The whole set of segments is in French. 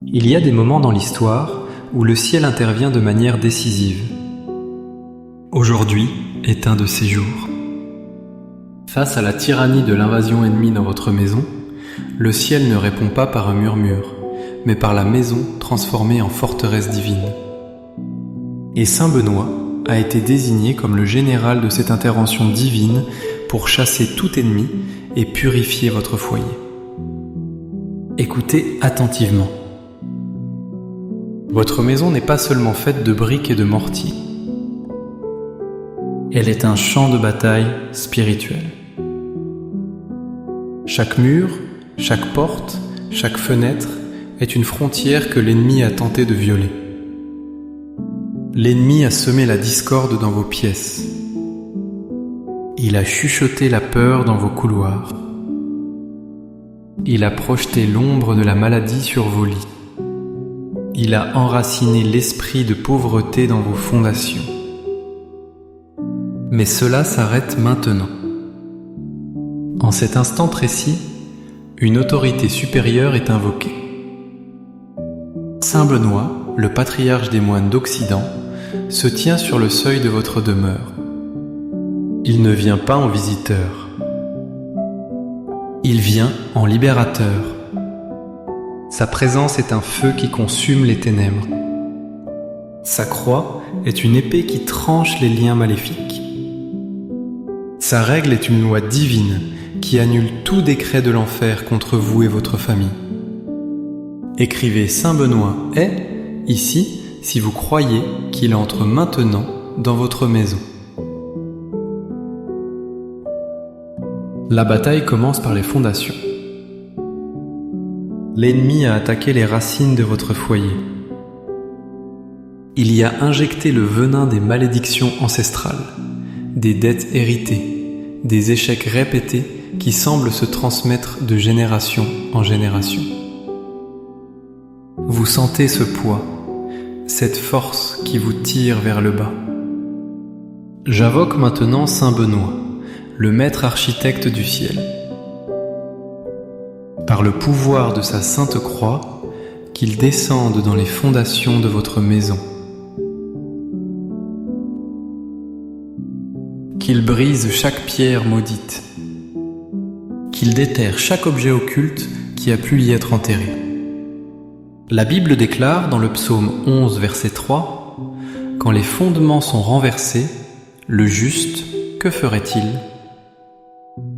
Il y a des moments dans l'histoire où le ciel intervient de manière décisive. Aujourd'hui est un de ces jours. Face à la tyrannie de l'invasion ennemie dans votre maison, le ciel ne répond pas par un murmure, mais par la maison transformée en forteresse divine. Et Saint Benoît a été désigné comme le général de cette intervention divine pour chasser tout ennemi et purifier votre foyer. Écoutez attentivement. Votre maison n'est pas seulement faite de briques et de mortier. Elle est un champ de bataille spirituel. Chaque mur, chaque porte, chaque fenêtre est une frontière que l'ennemi a tenté de violer. L'ennemi a semé la discorde dans vos pièces. Il a chuchoté la peur dans vos couloirs. Il a projeté l'ombre de la maladie sur vos lits. Il a enraciné l'esprit de pauvreté dans vos fondations. Mais cela s'arrête maintenant. En cet instant précis, une autorité supérieure est invoquée. Saint Benoît, le patriarche des moines d'Occident, se tient sur le seuil de votre demeure. Il ne vient pas en visiteur. Il vient en libérateur. Sa présence est un feu qui consume les ténèbres. Sa croix est une épée qui tranche les liens maléfiques. Sa règle est une loi divine qui annule tout décret de l'enfer contre vous et votre famille. Écrivez Saint Benoît est, ici, si vous croyez qu'il entre maintenant dans votre maison. La bataille commence par les fondations. L'ennemi a attaqué les racines de votre foyer. Il y a injecté le venin des malédictions ancestrales, des dettes héritées, des échecs répétés qui semblent se transmettre de génération en génération. Vous sentez ce poids, cette force qui vous tire vers le bas. J'invoque maintenant Saint Benoît, le maître architecte du ciel. Par le pouvoir de sa sainte croix, qu'il descende dans les fondations de votre maison. Qu'il brise chaque pierre maudite. Qu'il déterre chaque objet occulte qui a pu y être enterré. La Bible déclare dans le psaume 11, verset 3, « Quand les fondements sont renversés, le juste, que ferait-il »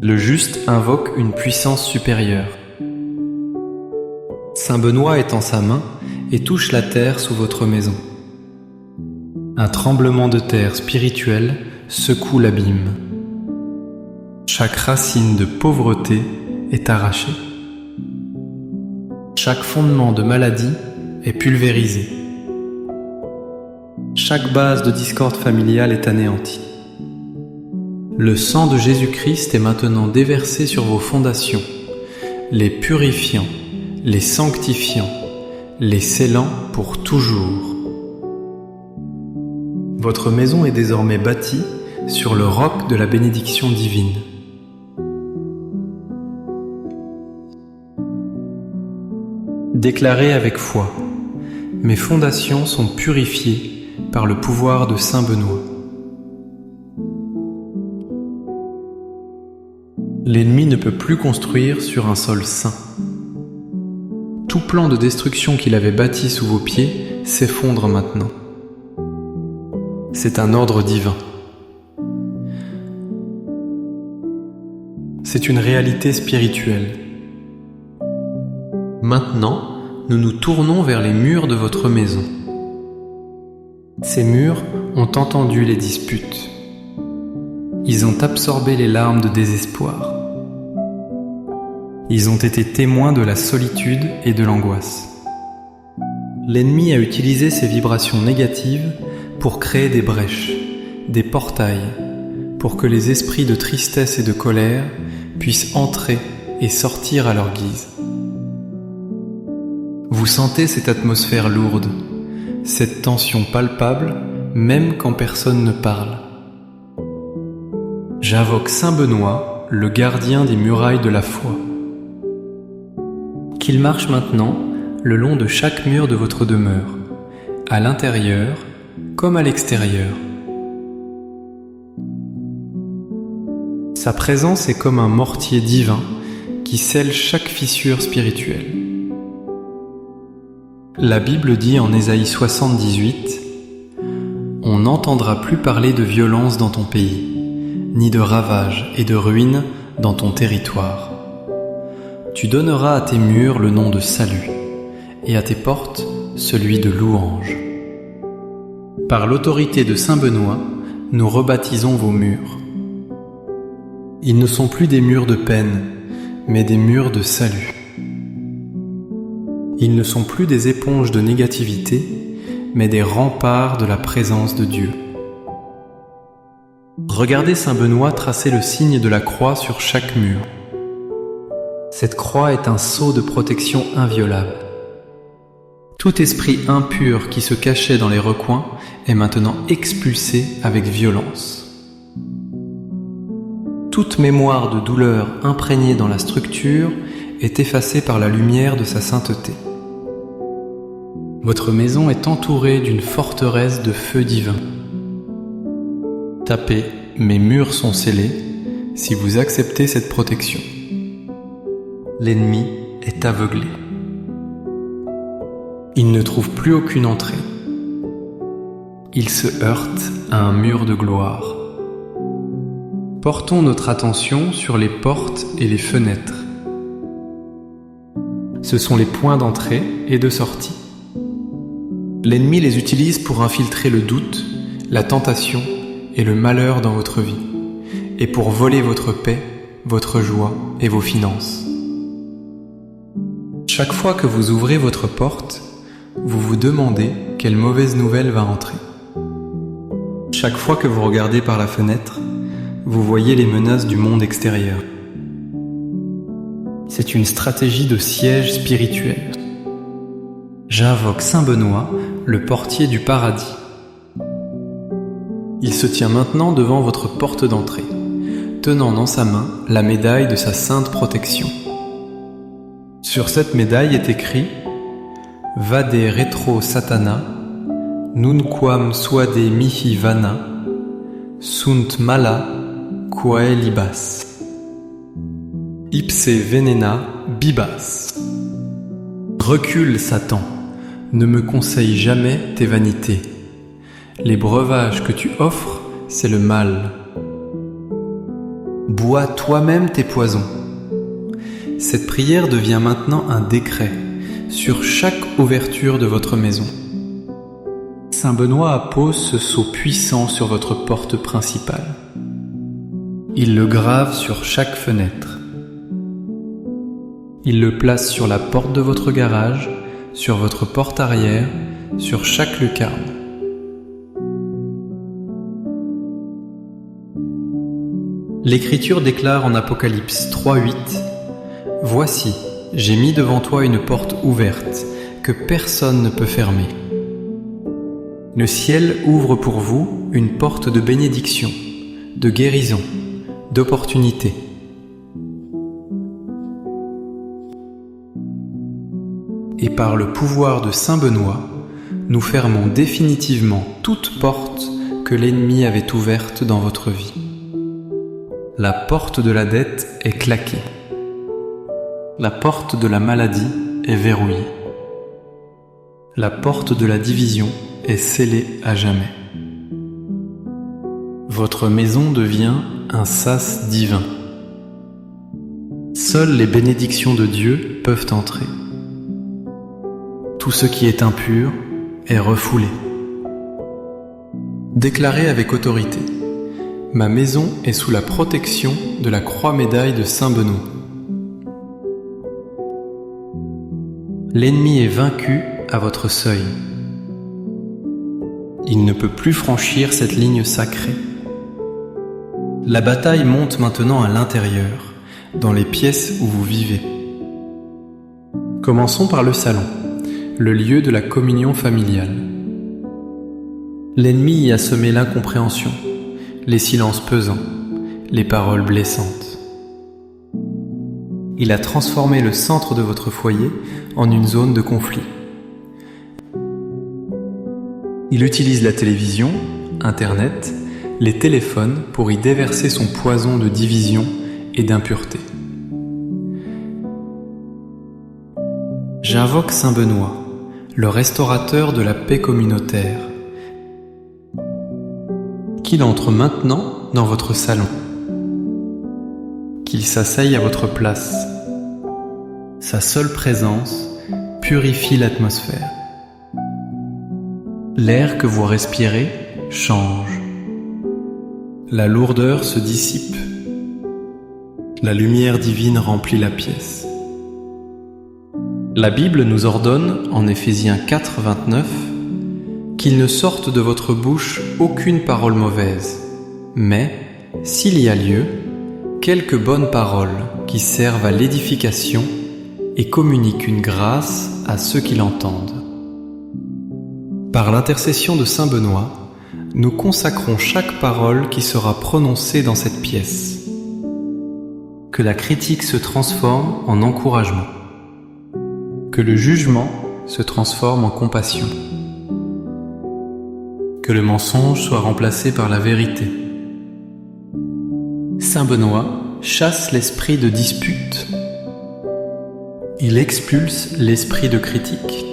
Le juste invoque une puissance supérieure. Saint Benoît étend sa main et touche la terre sous votre maison. Un tremblement de terre spirituel secoue l'abîme. Chaque racine de pauvreté est arrachée. Chaque fondement de maladie est pulvérisé. Chaque base de discorde familiale est anéantie. Le sang de Jésus-Christ est maintenant déversé sur vos fondations, les purifiant, les sanctifiant, les scellant pour toujours. Votre maison est désormais bâtie sur le roc de la bénédiction divine. Déclarez avec foi, mes fondations sont purifiées par le pouvoir de Saint Benoît. L'ennemi ne peut plus construire sur un sol saint. Tout plan de destruction qu'il avait bâti sous vos pieds s'effondre maintenant. C'est un ordre divin. C'est une réalité spirituelle. Maintenant, nous nous tournons vers les murs de votre maison. Ces murs ont entendu les disputes. Ils ont absorbé les larmes de désespoir. Ils ont été témoins de la solitude et de l'angoisse. L'ennemi a utilisé ces vibrations négatives pour créer des brèches, des portails, pour que les esprits de tristesse et de colère puissent entrer et sortir à leur guise. Vous sentez cette atmosphère lourde, cette tension palpable, même quand personne ne parle. J'invoque Saint Benoît, le gardien des murailles de la foi. Qu'il marche maintenant le long de chaque mur de votre demeure, à l'intérieur comme à l'extérieur. Sa présence est comme un mortier divin qui scelle chaque fissure spirituelle. La Bible dit en Ésaïe 78 « On n'entendra plus parler de violence dans ton pays, ni de ravages et de ruines dans ton territoire. Tu donneras à tes murs le nom de salut, et à tes portes celui de louange. » Par l'autorité de Saint Benoît, nous rebaptisons vos murs. Ils ne sont plus des murs de peine, mais des murs de salut. Ils ne sont plus des éponges de négativité, mais des remparts de la présence de Dieu. Regardez Saint Benoît tracer le signe de la croix sur chaque mur. Cette croix est un sceau de protection inviolable. Tout esprit impur qui se cachait dans les recoins est maintenant expulsé avec violence. Toute mémoire de douleur imprégnée dans la structure est effacée par la lumière de sa sainteté. Votre maison est entourée d'une forteresse de feu divin. Tapez « Mes murs sont scellés » si vous acceptez cette protection. L'ennemi est aveuglé. Il ne trouve plus aucune entrée. Il se heurte à un mur de gloire. Portons notre attention sur les portes et les fenêtres. Ce sont les points d'entrée et de sortie. L'ennemi les utilise pour infiltrer le doute, la tentation et le malheur dans votre vie, et pour voler votre paix, votre joie et vos finances. Chaque fois que vous ouvrez votre porte, vous vous demandez quelle mauvaise nouvelle va entrer. Chaque fois que vous regardez par la fenêtre, vous voyez les menaces du monde extérieur. C'est une stratégie de siège spirituel. J'invoque Saint Benoît, le portier du paradis. Il se tient maintenant devant votre porte d'entrée, tenant dans sa main la médaille de sa sainte protection. Sur cette médaille est écrit « Vade retro satana, nunquam suade mihi vana, sunt mala quae libas. Ipse venena bibas. » Recule, Satan, ne me conseille jamais tes vanités. Les breuvages que tu offres, c'est le mal. Bois toi-même tes poisons. Cette prière devient maintenant un décret sur chaque ouverture de votre maison. Saint Benoît appose ce sceau puissant sur votre porte principale. Il le grave sur chaque fenêtre. Il le place sur la porte de votre garage, sur votre porte arrière, sur chaque lucarne. L'Écriture déclare en Apocalypse 3:8 « Voici, j'ai mis devant toi une porte ouverte, que personne ne peut fermer. Le ciel ouvre pour vous une porte de bénédiction, de guérison, d'opportunité. » Et par le pouvoir de Saint Benoît, nous fermons définitivement toute porte que l'ennemi avait ouverte dans votre vie. La porte de la dette est claquée. La porte de la maladie est verrouillée. La porte de la division est scellée à jamais. Votre maison devient un sas divin. Seules les bénédictions de Dieu peuvent entrer. Tout ce qui est impur est refoulé. Déclarez avec autorité : ma maison est sous la protection de la croix-médaille de Saint Benoît. L'ennemi est vaincu à votre seuil. Il ne peut plus franchir cette ligne sacrée. La bataille monte maintenant à l'intérieur, dans les pièces où vous vivez. Commençons par le salon, le lieu de la communion familiale. L'ennemi y a semé l'incompréhension, les silences pesants, les paroles blessantes. Il a transformé le centre de votre foyer en une zone de conflit. Il utilise la télévision, Internet, les téléphones pour y déverser son poison de division et d'impureté. J'invoque Saint Benoît, le restaurateur de la paix communautaire, qu'il entre maintenant dans votre salon, qu'il s'asseye à votre place. Sa seule présence purifie l'atmosphère. L'air que vous respirez change. La lourdeur se dissipe. La lumière divine remplit la pièce. La Bible nous ordonne, en Éphésiens 4, 29, qu'il ne sorte de votre bouche aucune parole mauvaise, mais, s'il y a lieu, quelques bonnes paroles qui servent à l'édification et communiquent une grâce à ceux qui l'entendent. Par l'intercession de Saint Benoît, nous consacrons chaque parole qui sera prononcée dans cette pièce. Que la critique se transforme en encouragement. Que le jugement se transforme en compassion. Que le mensonge soit remplacé par la vérité. Saint Benoît chasse l'esprit de dispute. Il expulse l'esprit de critique.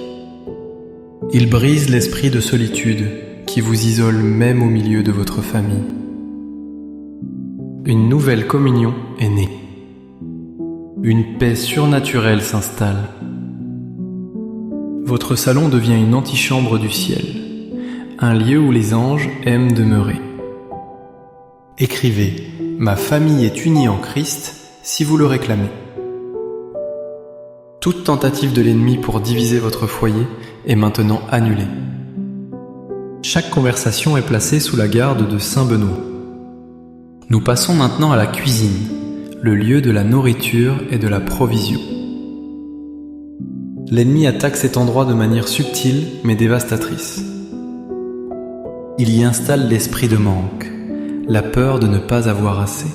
Il brise l'esprit de solitude qui vous isole même au milieu de votre famille. Une nouvelle communion est née. Une paix surnaturelle s'installe. Votre salon devient une antichambre du ciel, un lieu où les anges aiment demeurer. Écrivez « Ma famille est unie en Christ » si vous le réclamez. Toute tentative de l'ennemi pour diviser votre foyer est maintenant annulée. Chaque conversation est placée sous la garde de Saint Benoît. Nous passons maintenant à la cuisine, le lieu de la nourriture et de la provision. L'ennemi attaque cet endroit de manière subtile mais dévastatrice. Il y installe l'esprit de manque, la peur de ne pas avoir assez.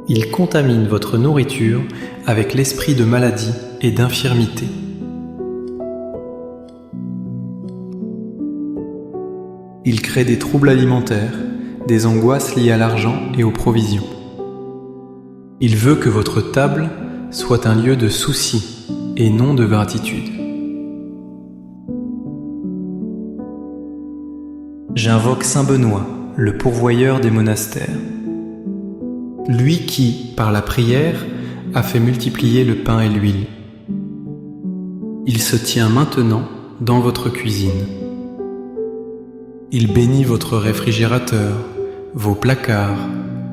Il contamine votre nourriture avec l'esprit de maladie et d'infirmité. Il crée des troubles alimentaires, des angoisses liées à l'argent et aux provisions. Il veut que votre table soit un lieu de souci et non de gratitude. J'invoque Saint Benoît, le pourvoyeur des monastères. Lui qui, par la prière, a fait multiplier le pain et l'huile. Il se tient maintenant dans votre cuisine. Il bénit votre réfrigérateur, vos placards,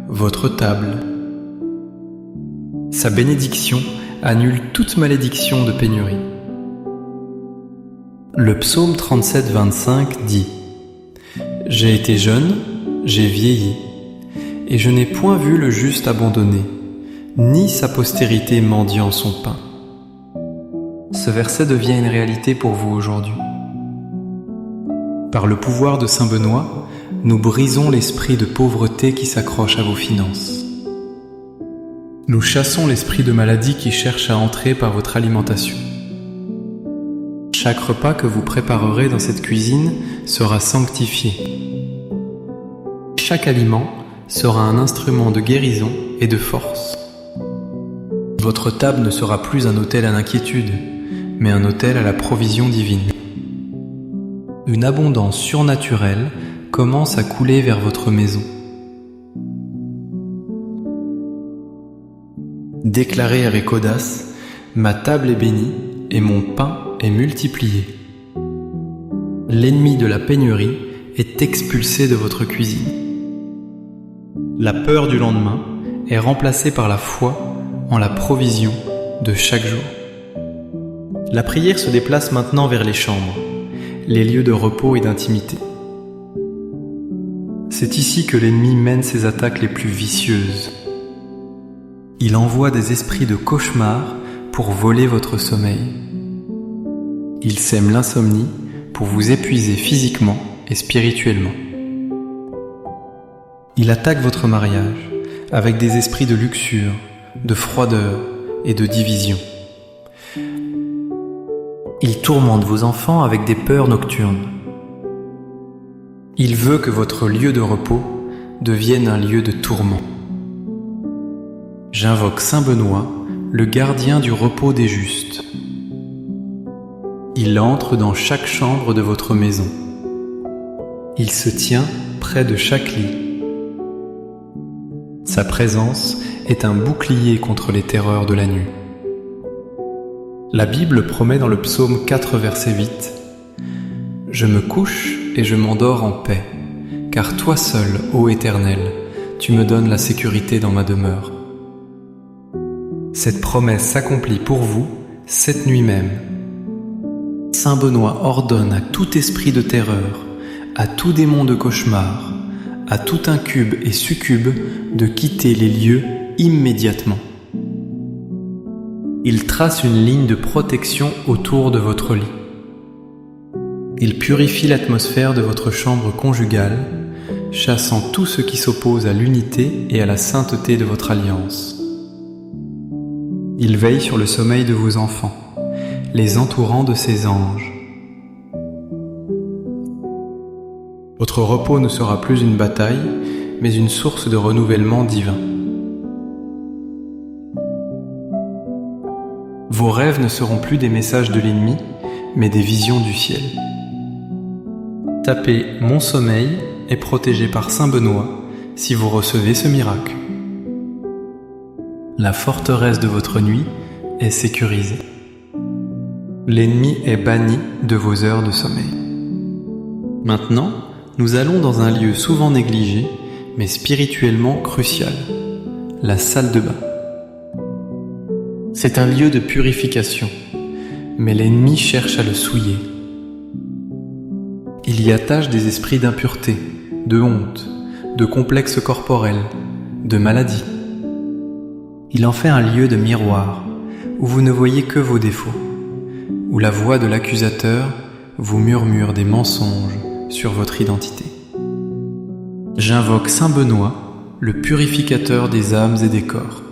votre table. Sa bénédiction annule toute malédiction de pénurie. Le psaume 37, 25 dit « J'ai été jeune, j'ai vieilli, et je n'ai point vu le juste abandonné, ni sa postérité mendiant son pain. » Ce verset devient une réalité pour vous aujourd'hui. Par le pouvoir de Saint Benoît, nous brisons l'esprit de pauvreté qui s'accroche à vos finances. Nous chassons l'esprit de maladie qui cherche à entrer par votre alimentation. Chaque repas que vous préparerez dans cette cuisine sera sanctifié. Chaque aliment sera un instrument de guérison et de force. Votre table ne sera plus un autel à l'inquiétude, mais un autel à la provision divine. Une abondance surnaturelle commence à couler vers votre maison. Déclarez avec audace « Ma table est bénie et mon pain est multiplié ». L'ennemi de la pénurie est expulsé de votre cuisine. La peur du lendemain est remplacée par la foi en la provision de chaque jour. La prière se déplace maintenant vers les chambres, les lieux de repos et d'intimité. C'est ici que l'ennemi mène ses attaques les plus vicieuses. Il envoie des esprits de cauchemar pour voler votre sommeil. Il sème l'insomnie pour vous épuiser physiquement et spirituellement. Il attaque votre mariage avec des esprits de luxure de froideur et de division. Il tourmente vos enfants avec des peurs nocturnes. Il veut que votre lieu de repos devienne un lieu de tourment. J'invoque Saint Benoît, le gardien du repos des justes. Il entre dans chaque chambre de votre maison. Il se tient près de chaque lit. Sa présence est un bouclier contre les terreurs de la nuit. La Bible promet dans le psaume 4, verset 8 « Je me couche et je m'endors en paix, car toi seul, ô Éternel, tu me donnes la sécurité dans ma demeure. » Cette promesse s'accomplit pour vous cette nuit même. Saint Benoît ordonne à tout esprit de terreur, à tout démon de cauchemar, à tout incube et succube de quitter les lieux immédiatement. Il trace une ligne de protection autour de votre lit. Il purifie l'atmosphère de votre chambre conjugale, chassant tout ce qui s'oppose à l'unité et à la sainteté de votre alliance. Il veille sur le sommeil de vos enfants, les entourant de ses anges. Votre repos ne sera plus une bataille, mais une source de renouvellement divin. Vos rêves ne seront plus des messages de l'ennemi, mais des visions du ciel. Tapez « Mon sommeil » est protégé par Saint Benoît si vous recevez ce miracle. La forteresse de votre nuit est sécurisée. L'ennemi est banni de vos heures de sommeil. Maintenant, nous allons dans un lieu souvent négligé, mais spirituellement crucial, la salle de bain. C'est un lieu de purification, mais l'ennemi cherche à le souiller. Il y attache des esprits d'impureté, de honte, de complexes corporels, de maladies. Il en fait un lieu de miroir, où vous ne voyez que vos défauts, où la voix de l'accusateur vous murmure des mensonges sur votre identité. J'invoque Saint Benoît, le purificateur des âmes et des corps.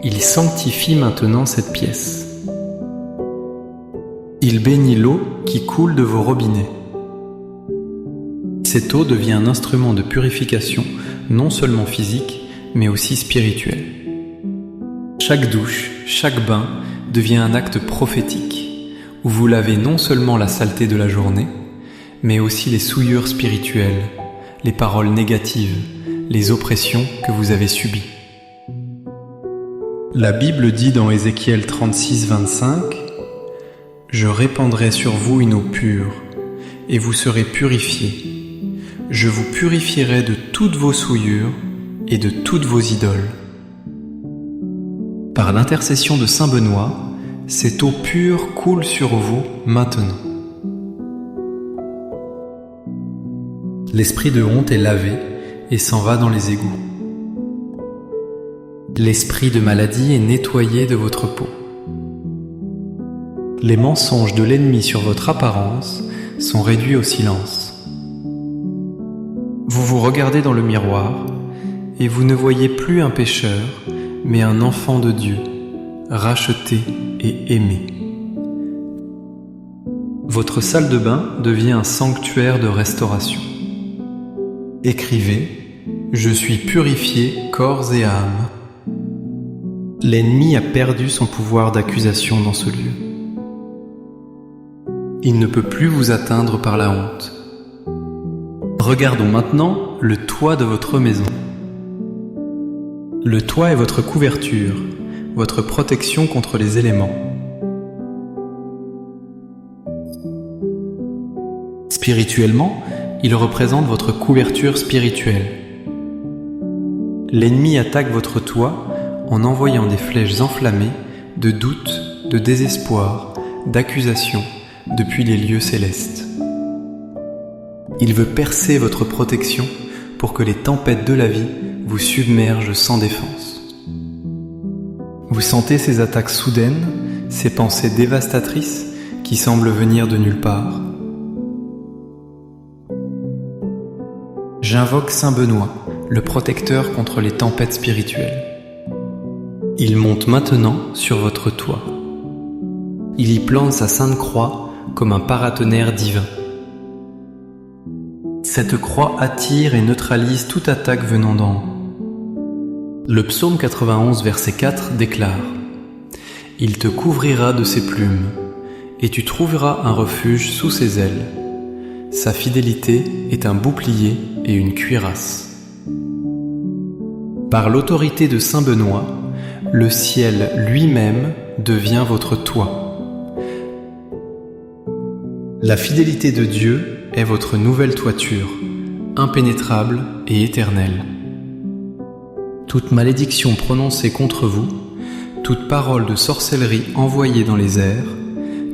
Il sanctifie maintenant cette pièce. Il bénit l'eau qui coule de vos robinets. Cette eau devient un instrument de purification non seulement physique, mais aussi spirituel. Chaque douche, chaque bain devient un acte prophétique, où vous lavez non seulement la saleté de la journée, mais aussi les souillures spirituelles, les paroles négatives, les oppressions que vous avez subies. La Bible dit dans Ézéchiel 36, 25 « Je répandrai sur vous une eau pure, et vous serez purifiés. Je vous purifierai de toutes vos souillures et de toutes vos idoles. » Par l'intercession de Saint Benoît, cette eau pure coule sur vous maintenant. L'esprit de honte est lavé et s'en va dans les égouts. L'esprit de maladie est nettoyé de votre peau. Les mensonges de l'ennemi sur votre apparence sont réduits au silence. Vous vous regardez dans le miroir et vous ne voyez plus un pécheur, mais un enfant de Dieu, racheté et aimé. Votre salle de bain devient un sanctuaire de restauration. Écrivez « Je suis purifié corps et âme ». L'ennemi a perdu son pouvoir d'accusation dans ce lieu. Il ne peut plus vous atteindre par la honte. Regardons maintenant le toit de votre maison. Le toit est votre couverture, votre protection contre les éléments. Spirituellement, il représente votre couverture spirituelle. L'ennemi attaque votre toit en envoyant des flèches enflammées de doute, de désespoir, d'accusation depuis les lieux célestes. Il veut percer votre protection pour que les tempêtes de la vie vous submergent sans défense. Vous sentez ces attaques soudaines, ces pensées dévastatrices qui semblent venir de nulle part. J'invoque Saint Benoît, le protecteur contre les tempêtes spirituelles. Il monte maintenant sur votre toit. Il y plante sa sainte croix comme un paratonnerre divin. Cette croix attire et neutralise toute attaque venant d'en haut. Le psaume 91, verset 4 déclare « Il te couvrira de ses plumes, et tu trouveras un refuge sous ses ailes. Sa fidélité est un bouclier et une cuirasse. » Par l'autorité de saint Benoît, le ciel lui-même devient votre toit. La fidélité de Dieu est votre nouvelle toiture, impénétrable et éternelle. Toute malédiction prononcée contre vous, toute parole de sorcellerie envoyée dans les airs,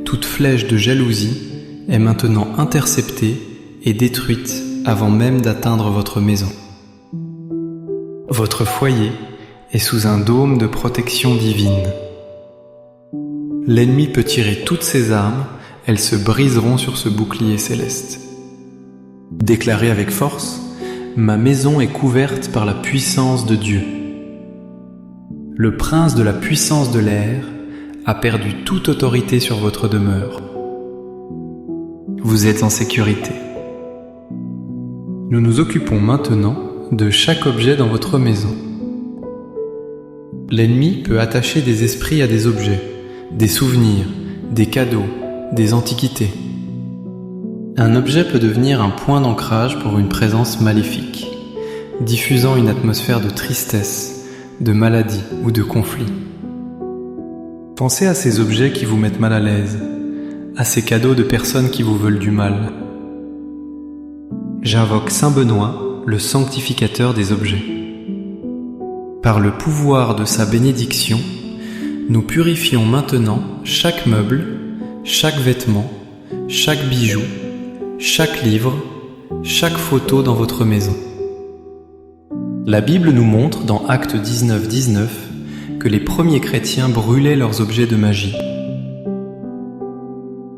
toute flèche de jalousie est maintenant interceptée et détruite avant même d'atteindre votre maison. Votre foyer est sous un dôme de protection divine. L'ennemi peut tirer toutes ses armes, elles se briseront sur ce bouclier céleste. Déclarez avec force, « Ma maison est couverte par la puissance de Dieu. » Le prince de la puissance de l'air a perdu toute autorité sur votre demeure. Vous êtes en sécurité. Nous nous occupons maintenant de chaque objet dans votre maison. L'ennemi peut attacher des esprits à des objets, des souvenirs, des cadeaux, des antiquités. Un objet peut devenir un point d'ancrage pour une présence maléfique, diffusant une atmosphère de tristesse, de maladie ou de conflit. Pensez à ces objets qui vous mettent mal à l'aise, à ces cadeaux de personnes qui vous veulent du mal. J'invoque saint Benoît, le sanctificateur des objets. Par le pouvoir de sa bénédiction, nous purifions maintenant chaque meuble, chaque vêtement, chaque bijou, chaque livre, chaque photo dans votre maison. La Bible nous montre dans Actes 19, 19 que les premiers chrétiens brûlaient leurs objets de magie.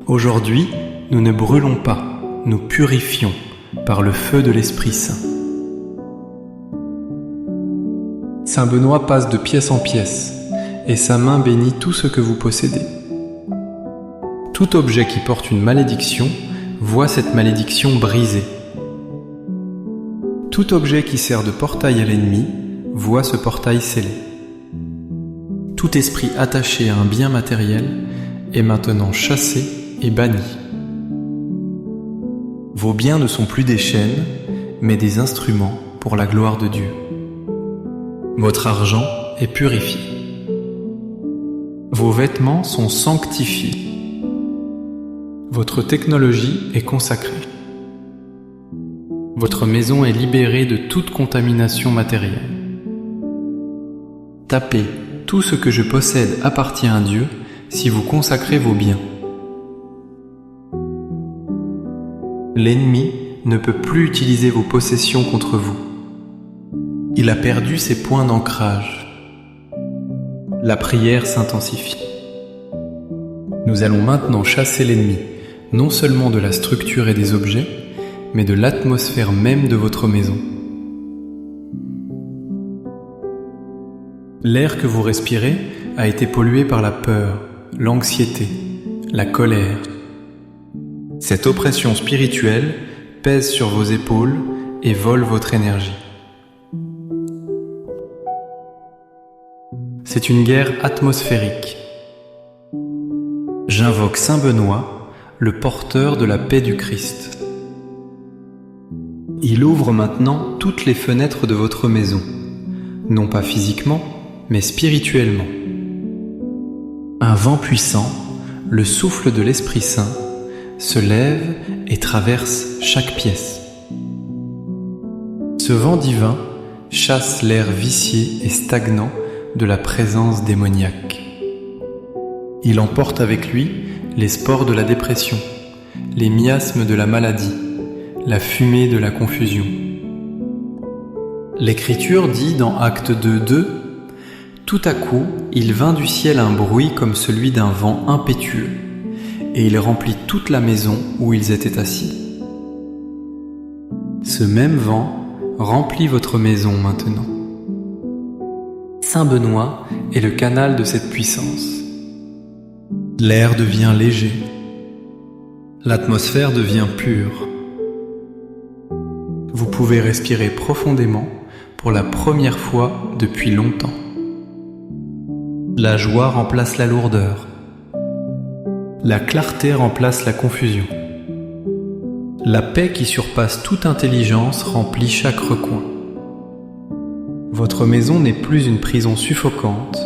Aujourd'hui, nous ne brûlons pas, nous purifions par le feu de l'Esprit Saint. Saint Benoît passe de pièce en pièce, et sa main bénit tout ce que vous possédez. Tout objet qui porte une malédiction voit cette malédiction brisée. Tout objet qui sert de portail à l'ennemi voit ce portail scellé. Tout esprit attaché à un bien matériel est maintenant chassé et banni. Vos biens ne sont plus des chaînes, mais des instruments pour la gloire de Dieu. Votre argent est purifié. Vos vêtements sont sanctifiés. Votre technologie est consacrée. Votre maison est libérée de toute contamination matérielle. Tapez « Tout ce que je possède appartient à Dieu » si vous consacrez vos biens. L'ennemi ne peut plus utiliser vos possessions contre vous. Il a perdu ses points d'ancrage. La prière s'intensifie. Nous allons maintenant chasser l'ennemi, non seulement de la structure et des objets, mais de l'atmosphère même de votre maison. L'air que vous respirez a été pollué par la peur, l'anxiété, la colère. Cette oppression spirituelle pèse sur vos épaules et vole votre énergie. C'est une guerre atmosphérique. J'invoque saint Benoît, le porteur de la paix du Christ. Il ouvre maintenant toutes les fenêtres de votre maison, non pas physiquement, mais spirituellement. Un vent puissant, le souffle de l'Esprit Saint, se lève et traverse chaque pièce. Ce vent divin chasse l'air vicié et stagnant de la présence démoniaque. Il emporte avec lui les spores de la dépression, les miasmes de la maladie, la fumée de la confusion. L'Écriture dit dans Actes 2:2 « Tout à coup, il vint du ciel un bruit comme celui d'un vent impétueux, et il remplit toute la maison où ils étaient assis. » Ce même vent remplit votre maison maintenant. Saint Benoît est le canal de cette puissance. L'air devient léger. L'atmosphère devient pure. Vous pouvez respirer profondément pour la première fois depuis longtemps. La joie remplace la lourdeur. La clarté remplace la confusion. La paix qui surpasse toute intelligence remplit chaque recoin. Votre maison n'est plus une prison suffocante,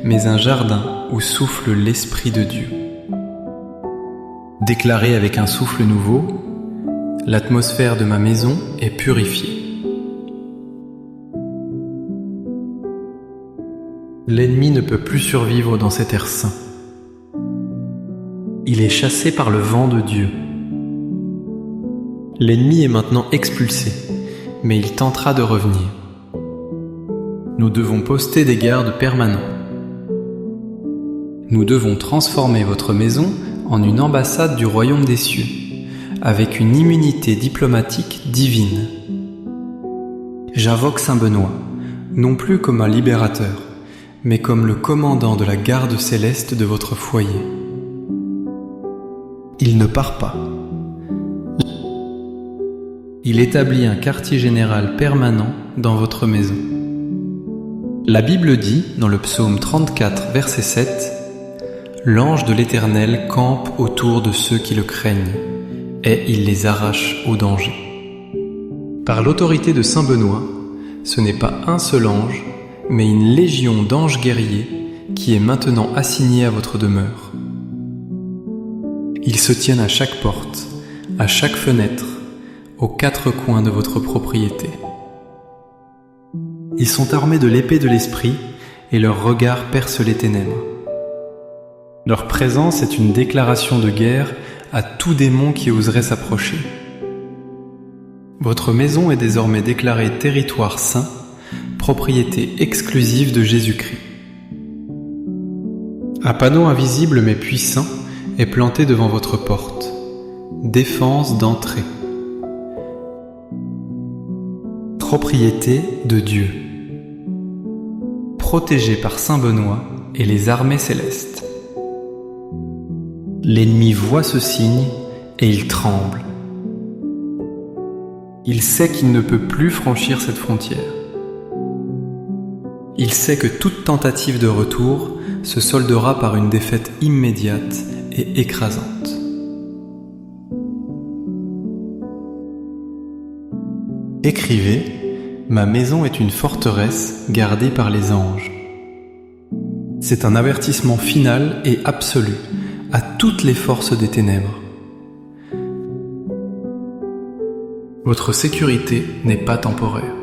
mais un jardin où souffle l'Esprit de Dieu. Déclarez avec un souffle nouveau, l'atmosphère de ma maison est purifiée. L'ennemi ne peut plus survivre dans cet air saint. Il est chassé par le vent de Dieu. L'ennemi est maintenant expulsé, mais il tentera de revenir. Nous devons poster des gardes permanents. Nous devons transformer votre maison en une ambassade du royaume des cieux, avec une immunité diplomatique divine. J'invoque Saint Benoît, non plus comme un libérateur, mais comme le commandant de la garde céleste de votre foyer. Il ne part pas. Il établit un quartier général permanent dans votre maison. La Bible dit, dans le psaume 34, verset 7, « L'ange de l'Éternel campe autour de ceux qui le craignent, et il les arrache au danger. » Par l'autorité de Saint Benoît, ce n'est pas un seul ange, mais une légion d'anges guerriers qui est maintenant assignée à votre demeure. Ils se tiennent à chaque porte, à chaque fenêtre, aux quatre coins de votre propriété. Ils sont armés de l'épée de l'esprit et leur regard perce les ténèbres. Leur présence est une déclaration de guerre à tout démon qui oserait s'approcher. Votre maison est désormais déclarée territoire saint, propriété exclusive de Jésus-Christ. Un panneau invisible mais puissant est planté devant votre porte. Défense d'entrée. Propriété de Dieu. Protégé par Saint Benoît et les armées célestes. L'ennemi voit ce signe et il tremble. Il sait qu'il ne peut plus franchir cette frontière. Il sait que toute tentative de retour se soldera par une défaite immédiate et écrasante. Écrivez, ma maison est une forteresse gardée par les anges. C'est un avertissement final et absolu à toutes les forces des ténèbres. Votre sécurité n'est pas temporaire.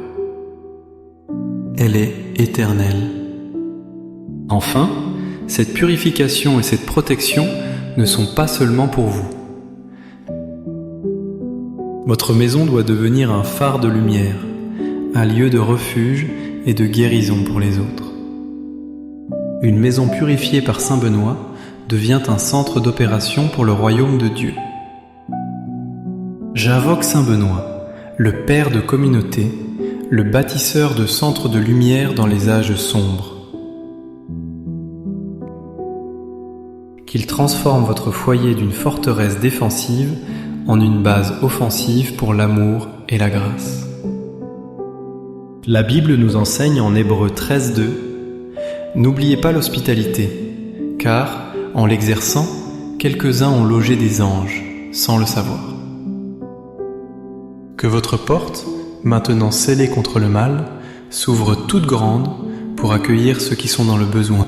Elle est éternelle. Enfin, cette purification et cette protection ne sont pas seulement pour vous. Votre maison doit devenir un phare de lumière, un lieu de refuge et de guérison pour les autres. Une maison purifiée par Saint Benoît devient un centre d'opération pour le royaume de Dieu. J'invoque Saint Benoît, le Père de communauté, le bâtisseur de centres de lumière dans les âges sombres. Qu'il transforme votre foyer d'une forteresse défensive en une base offensive pour l'amour et la grâce. La Bible nous enseigne en Hébreux 13:2 « N'oubliez pas l'hospitalité, car, en l'exerçant, quelques-uns ont logé des anges, sans le savoir. » Que votre porte, maintenant scellée contre le mal, s'ouvre toute grande pour accueillir ceux qui sont dans le besoin.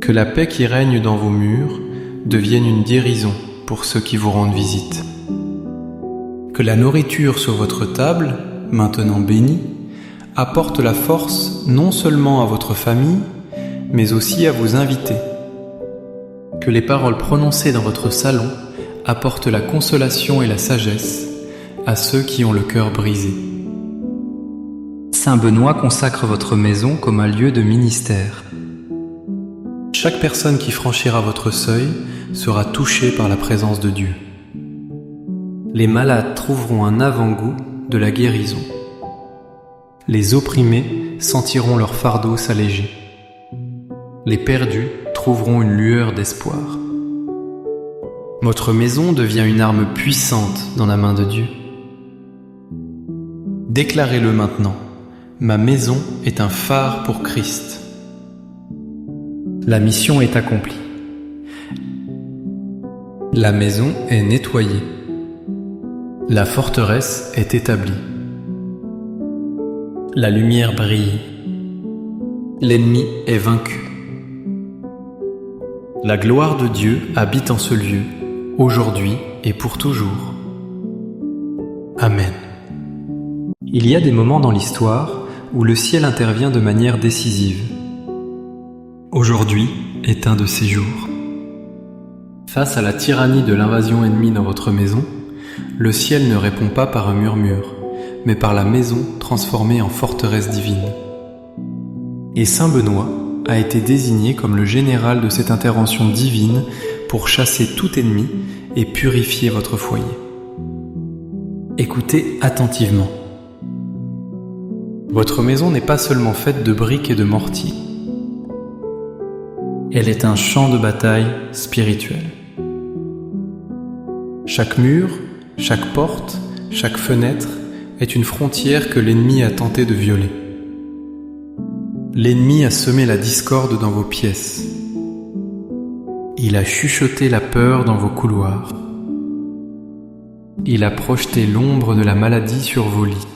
Que la paix qui règne dans vos murs devienne une guérison pour ceux qui vous rendent visite. Que la nourriture sur votre table, maintenant bénie, apporte la force non seulement à votre famille, mais aussi à vos invités. Que les paroles prononcées dans votre salon apportent la consolation et la sagesse à ceux qui ont le cœur brisé. Saint Benoît consacre votre maison comme un lieu de ministère. Chaque personne qui franchira votre seuil sera touchée par la présence de Dieu. Les malades trouveront un avant-goût de la guérison. Les opprimés sentiront leur fardeau s'alléger. Les perdus trouveront une lueur d'espoir. Votre maison devient une arme puissante dans la main de Dieu. Déclarez-le maintenant. Ma maison est un phare pour Christ. La mission est accomplie. La maison est nettoyée. La forteresse est établie. La lumière brille. L'ennemi est vaincu. La gloire de Dieu habite en ce lieu, aujourd'hui et pour toujours. Amen. Il y a des moments dans l'histoire où le ciel intervient de manière décisive. Aujourd'hui est un de ces jours. Face à la tyrannie de l'invasion ennemie dans votre maison, le ciel ne répond pas par un murmure, mais par la maison transformée en forteresse divine. Et Saint Benoît a été désigné comme le général de cette intervention divine pour chasser tout ennemi et purifier votre foyer. Écoutez attentivement. Votre maison n'est pas seulement faite de briques et de mortier. Elle est un champ de bataille spirituel. Chaque mur, chaque porte, chaque fenêtre est une frontière que l'ennemi a tenté de violer. L'ennemi a semé la discorde dans vos pièces. Il a chuchoté la peur dans vos couloirs. Il a projeté l'ombre de la maladie sur vos lits.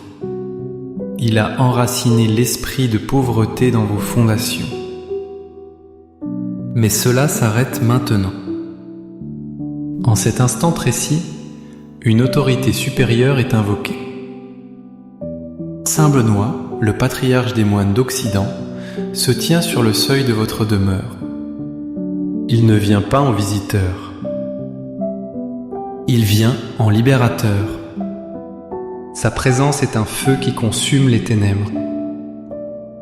Il a enraciné l'esprit de pauvreté dans vos fondations. Mais cela s'arrête maintenant. En cet instant précis, une autorité supérieure est invoquée. Saint Benoît, le patriarche des moines d'Occident, se tient sur le seuil de votre demeure. Il ne vient pas en visiteur. Il vient en libérateur. Sa présence est un feu qui consume les ténèbres.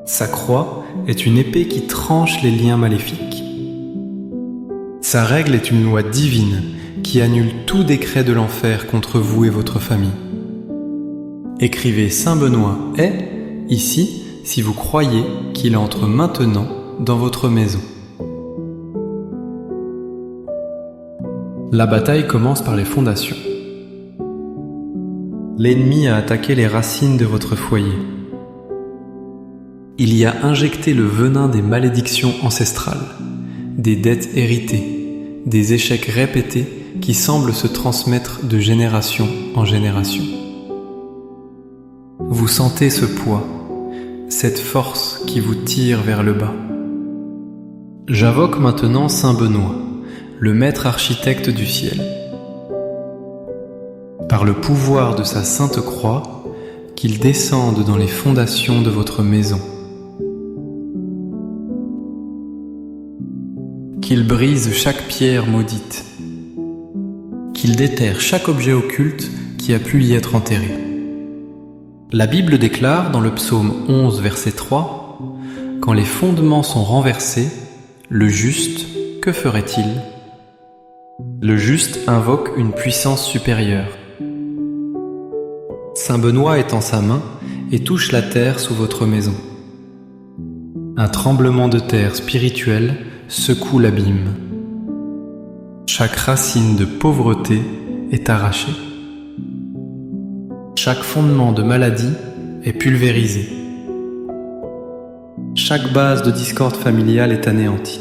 Sa croix est une épée qui tranche les liens maléfiques. Sa règle est une loi divine qui annule tout décret de l'enfer contre vous et votre famille. Écrivez Saint Benoît est, ici, si vous croyez qu'il entre maintenant dans votre maison. La bataille commence par les fondations. L'ennemi a attaqué les racines de votre foyer. Il y a injecté le venin des malédictions ancestrales, des dettes héritées, des échecs répétés qui semblent se transmettre de génération en génération. Vous sentez ce poids, cette force qui vous tire vers le bas. J'invoque maintenant Saint Benoît, le maître architecte du ciel. Par le pouvoir de sa sainte croix, qu'il descende dans les fondations de votre maison. Qu'il brise chaque pierre maudite. Qu'il déterre chaque objet occulte qui a pu y être enterré. La Bible déclare dans le psaume 11, verset 3, « Quand les fondements sont renversés, le juste, que ferait-il » Le juste invoque une puissance supérieure. Saint Benoît étend sa main et touche la terre sous votre maison. Un tremblement de terre spirituel secoue l'abîme. Chaque racine de pauvreté est arrachée. Chaque fondement de maladie est pulvérisé. Chaque base de discorde familiale est anéantie.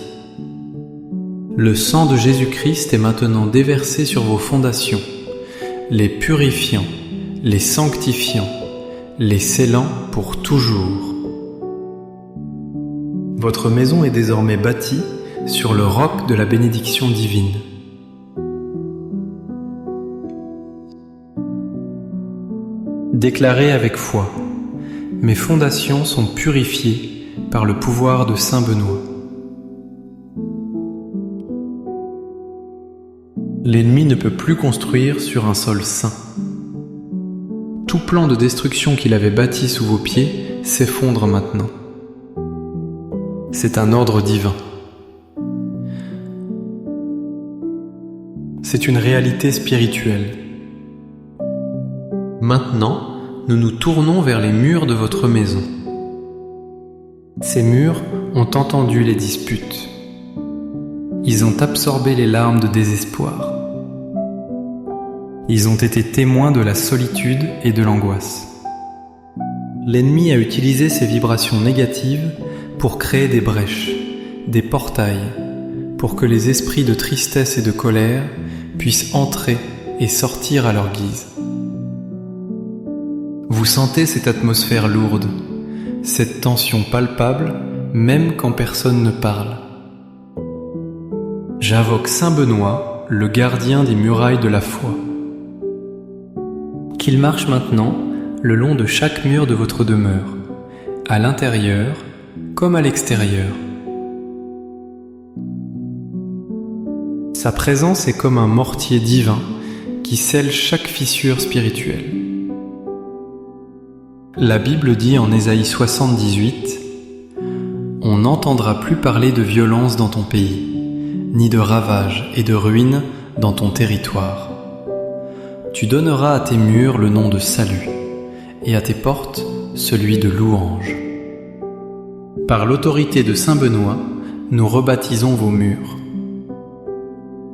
Le sang de Jésus-Christ est maintenant déversé sur vos fondations, les purifiant, les sanctifiant, les scellant pour toujours. Votre maison est désormais bâtie sur le roc de la bénédiction divine. Déclarez avec foi, mes fondations sont purifiées par le pouvoir de Saint Benoît. L'ennemi ne peut plus construire sur un sol sain. Tout plan de destruction qu'il avait bâti sous vos pieds s'effondre maintenant. C'est un ordre divin. C'est une réalité spirituelle. Maintenant, nous nous tournons vers les murs de votre maison. Ces murs ont entendu les disputes. Ils ont absorbé les larmes de désespoir. Ils ont été témoins de la solitude et de l'angoisse. L'ennemi a utilisé ces vibrations négatives pour créer des brèches, des portails, pour que les esprits de tristesse et de colère puissent entrer et sortir à leur guise. Vous sentez cette atmosphère lourde, cette tension palpable, même quand personne ne parle. J'invoque Saint Benoît, le gardien des murailles de la foi. Qu'il marche maintenant le long de chaque mur de votre demeure, à l'intérieur comme à l'extérieur. Sa présence est comme un mortier divin qui scelle chaque fissure spirituelle. La Bible dit en Ésaïe 78 « On n'entendra plus parler de violence dans ton pays, ni de ravages et de ruines dans ton territoire. Tu donneras à tes murs le nom de salut, et à tes portes celui de louange. » Par l'autorité de Saint Benoît, nous rebaptisons vos murs.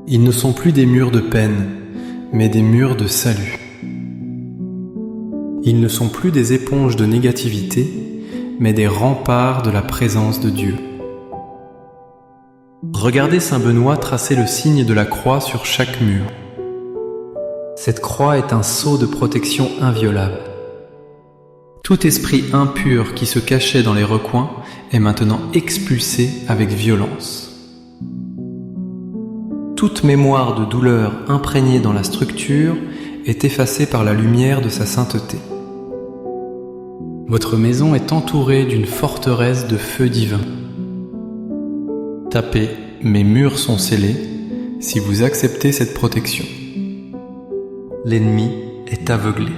Ils ne sont plus des murs de peine, mais des murs de salut. Ils ne sont plus des éponges de négativité, mais des remparts de la présence de Dieu. Regardez Saint Benoît tracer le signe de la croix sur chaque mur. Cette croix est un sceau de protection inviolable. Tout esprit impur qui se cachait dans les recoins est maintenant expulsé avec violence. Toute mémoire de douleur imprégnée dans la structure est effacée par la lumière de sa sainteté. Votre maison est entourée d'une forteresse de feu divin. Tapez « Mes murs sont scellés » si vous acceptez cette protection. L'ennemi est aveuglé.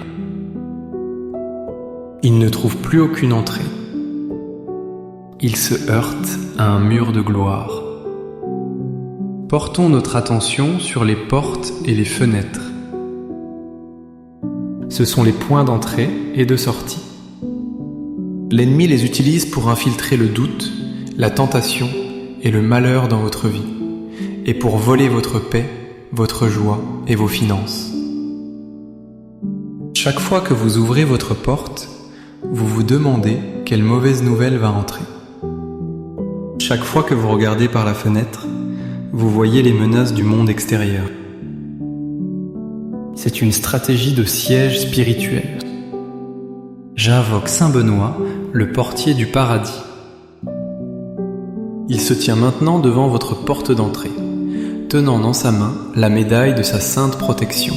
Il ne trouve plus aucune entrée. Il se heurte à un mur de gloire. Portons notre attention sur les portes et les fenêtres. Ce sont les points d'entrée et de sortie. L'ennemi les utilise pour infiltrer le doute, la tentation et le malheur dans votre vie, et pour voler votre paix, votre joie et vos finances. Chaque fois que vous ouvrez votre porte, vous vous demandez quelle mauvaise nouvelle va entrer. Chaque fois que vous regardez par la fenêtre, vous voyez les menaces du monde extérieur. C'est une stratégie de siège spirituel. J'invoque Saint Benoît, le portier du paradis. Il se tient maintenant devant votre porte d'entrée, tenant dans sa main la médaille de sa sainte protection.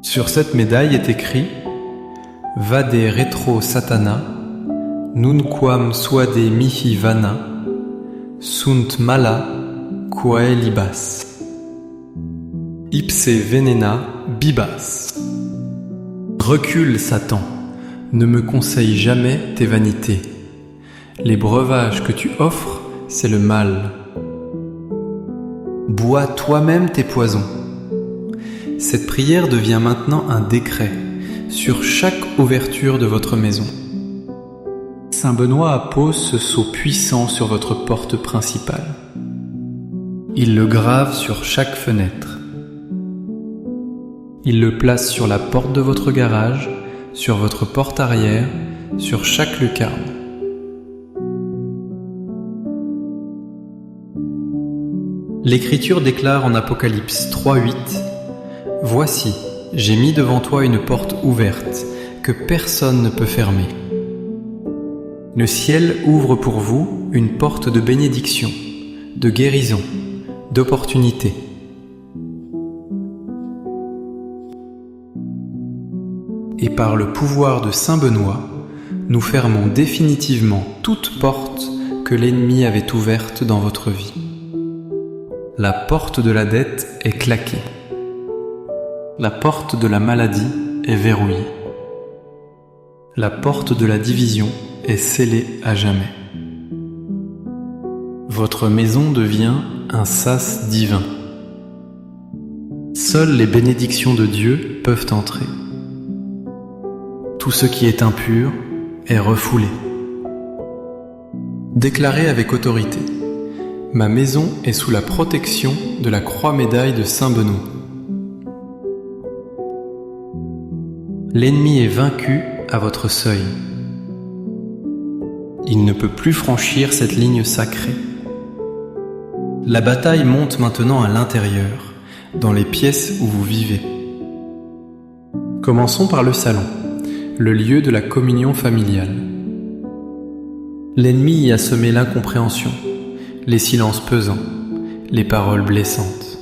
Sur cette médaille est écrit « Vade retro satana, nunquam suade mihi vana, sunt mala quae libas. Ipse venena bibas. » Recule, Satan, ne me conseille jamais tes vanités. Les breuvages que tu offres, c'est le mal. Bois toi-même tes poisons. Cette prière devient maintenant un décret sur chaque ouverture de votre maison. Saint Benoît appose ce sceau puissant sur votre porte principale. Il le grave sur chaque fenêtre. Il le place sur la porte de votre garage, sur votre porte arrière, sur chaque lucarne. L'Écriture déclare en Apocalypse 3:8 « Voici, j'ai mis devant toi une porte ouverte, que personne ne peut fermer. Le ciel ouvre pour vous une porte de bénédiction, de guérison, d'opportunité. » Et par le pouvoir de Saint Benoît, nous fermons définitivement toute porte que l'ennemi avait ouverte dans votre vie. La porte de la dette est claquée. La porte de la maladie est verrouillée. La porte de la division est scellée à jamais. Votre maison devient un sas divin. Seules les bénédictions de Dieu peuvent entrer. Tout ce qui est impur est refoulé. Déclarez avec autorité. Ma maison est sous la protection de la croix-médaille de Saint Benoît. L'ennemi est vaincu à votre seuil. Il ne peut plus franchir cette ligne sacrée. La bataille monte maintenant à l'intérieur, dans les pièces où vous vivez. Commençons par le salon, le lieu de la communion familiale. L'ennemi y a semé l'incompréhension, les silences pesants, les paroles blessantes.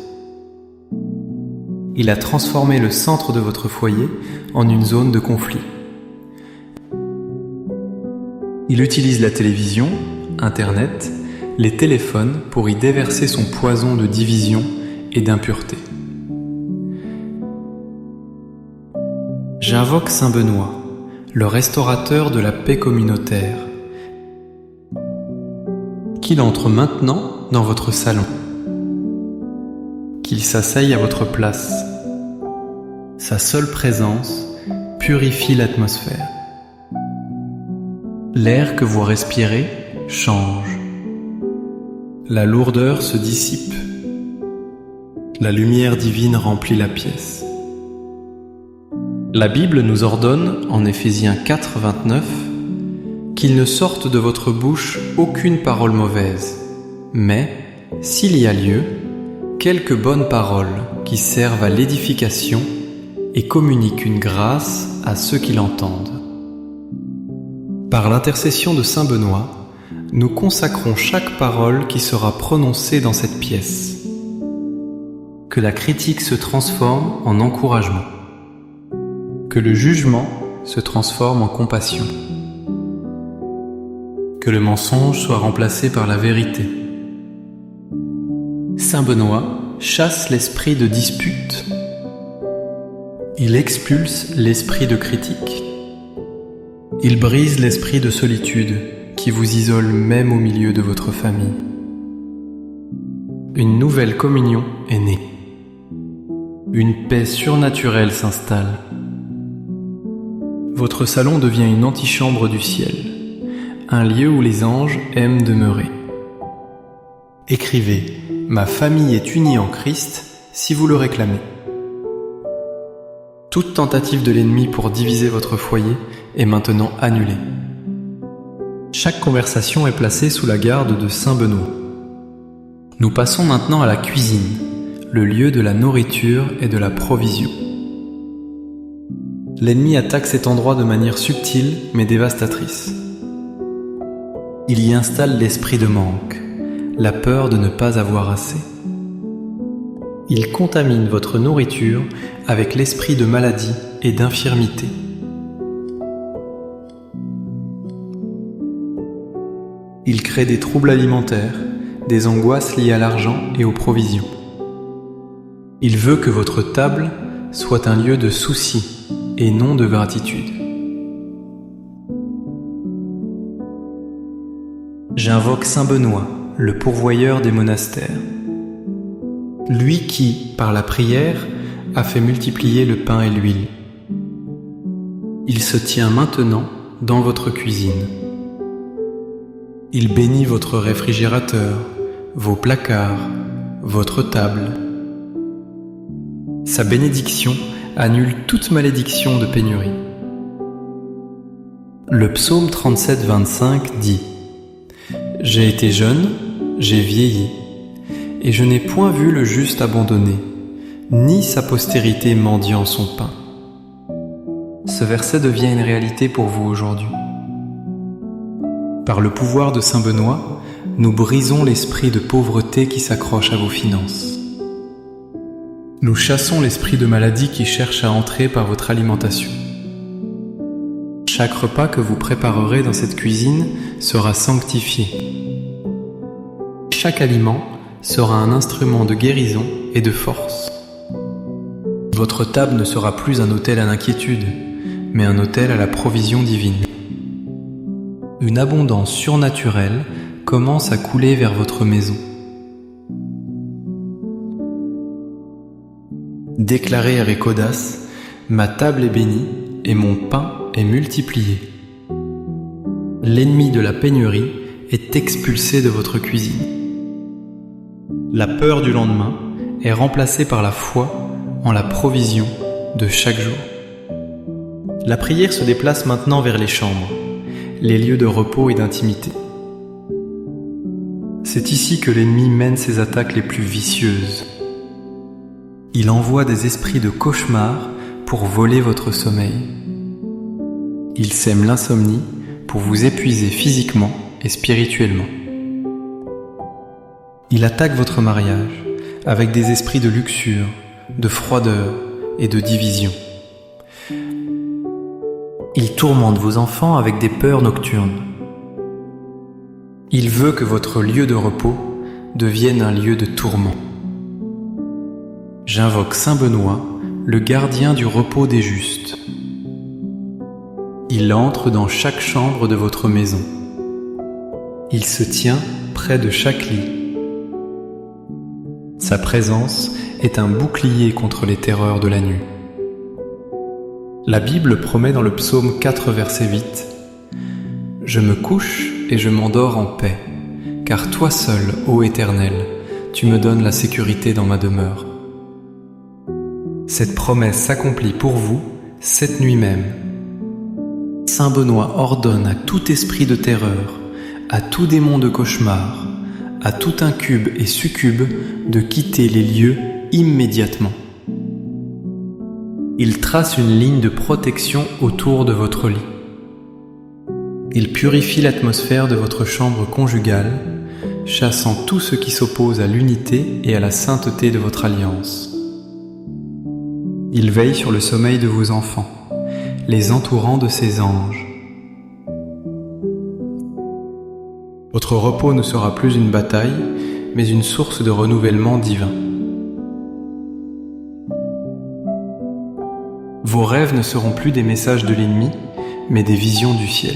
Il a transformé le centre de votre foyer en une zone de conflit. Il utilise la télévision, Internet, les téléphones pour y déverser son poison de division et d'impureté. J'invoque Saint Benoît, le restaurateur de la paix communautaire, qu'il entre maintenant dans votre salon, qu'il s'asseye à votre place. Sa seule présence purifie l'atmosphère. L'air que vous respirez change. La lourdeur se dissipe. La lumière divine remplit la pièce. La Bible nous ordonne, en Éphésiens 4, 29, qu'il ne sorte de votre bouche aucune parole mauvaise, mais, s'il y a lieu, quelques bonnes paroles qui servent à l'édification et communiquent une grâce à ceux qui l'entendent. Par l'intercession de Saint Benoît, nous consacrons chaque parole qui sera prononcée dans cette pièce. Que la critique se transforme en encouragement. Que le jugement se transforme en compassion. Que le mensonge soit remplacé par la vérité. Saint Benoît chasse l'esprit de dispute. Il expulse l'esprit de critique. Il brise l'esprit de solitude qui vous isole même au milieu de votre famille. Une nouvelle communion est née. Une paix surnaturelle s'installe. Votre salon devient une antichambre du ciel, un lieu où les anges aiment demeurer. Écrivez « Ma famille est unie en Christ » si vous le réclamez. Toute tentative de l'ennemi pour diviser votre foyer est maintenant annulée. Chaque conversation est placée sous la garde de Saint Benoît. Nous passons maintenant à la cuisine, le lieu de la nourriture et de la provision. L'ennemi attaque cet endroit de manière subtile mais dévastatrice. Il y installe l'esprit de manque, la peur de ne pas avoir assez. Il contamine votre nourriture avec l'esprit de maladie et d'infirmité. Il crée des troubles alimentaires, des angoisses liées à l'argent et aux provisions. Il veut que votre table soit un lieu de souci et non de gratitude. J'invoque Saint Benoît, le pourvoyeur des monastères. Lui qui, par la prière, a fait multiplier le pain et l'huile. Il se tient maintenant dans votre cuisine. Il bénit votre réfrigérateur, vos placards, votre table. Sa bénédiction annule toute malédiction de pénurie. Le psaume 37, 25 dit « J'ai été jeune, j'ai vieilli, et je n'ai point vu le juste abandonné, ni sa postérité mendiant son pain. » Ce verset devient une réalité pour vous aujourd'hui. Par le pouvoir de Saint Benoît, nous brisons l'esprit de pauvreté qui s'accroche à vos finances. Nous chassons l'esprit de maladie qui cherche à entrer par votre alimentation. Chaque repas que vous préparerez dans cette cuisine sera sanctifié. Chaque aliment sera un instrument de guérison et de force. Votre table ne sera plus un autel à l'inquiétude, mais un autel à la provision divine. Une abondance surnaturelle commence à couler vers votre maison. Déclarez avec audace « Ma table est bénie et mon pain est multiplié ». L'ennemi de la pénurie est expulsée de votre cuisine. La peur du lendemain est remplacée par la foi en la provision de chaque jour. La prière se déplace maintenant vers les chambres, les lieux de repos et d'intimité. C'est ici que l'ennemi mène ses attaques les plus vicieuses. Il envoie des esprits de cauchemar pour voler votre sommeil. Il sème l'insomnie pour vous épuiser physiquement et spirituellement. Il attaque votre mariage avec des esprits de luxure, de froideur et de division. Il tourmente vos enfants avec des peurs nocturnes. Il veut que votre lieu de repos devienne un lieu de tourment. J'invoque Saint Benoît, le gardien du repos des justes. Il entre dans chaque chambre de votre maison. Il se tient près de chaque lit. Sa présence est un bouclier contre les terreurs de la nuit. La Bible promet dans le psaume 4, verset 8 « Je me couche et je m'endors en paix, car toi seul, ô Éternel, tu me donnes la sécurité dans ma demeure. » Cette promesse s'accomplit pour vous cette nuit même. Saint Benoît ordonne à tout esprit de terreur, à tout démon de cauchemar, à tout incube et succube de quitter les lieux immédiatement. Il trace une ligne de protection autour de votre lit. Il purifie l'atmosphère de votre chambre conjugale, chassant tout ce qui s'oppose à l'unité et à la sainteté de votre alliance. Il veille sur le sommeil de vos enfants, les entourant de ses anges. Votre repos ne sera plus une bataille, mais une source de renouvellement divin. Vos rêves ne seront plus des messages de l'ennemi, mais des visions du ciel.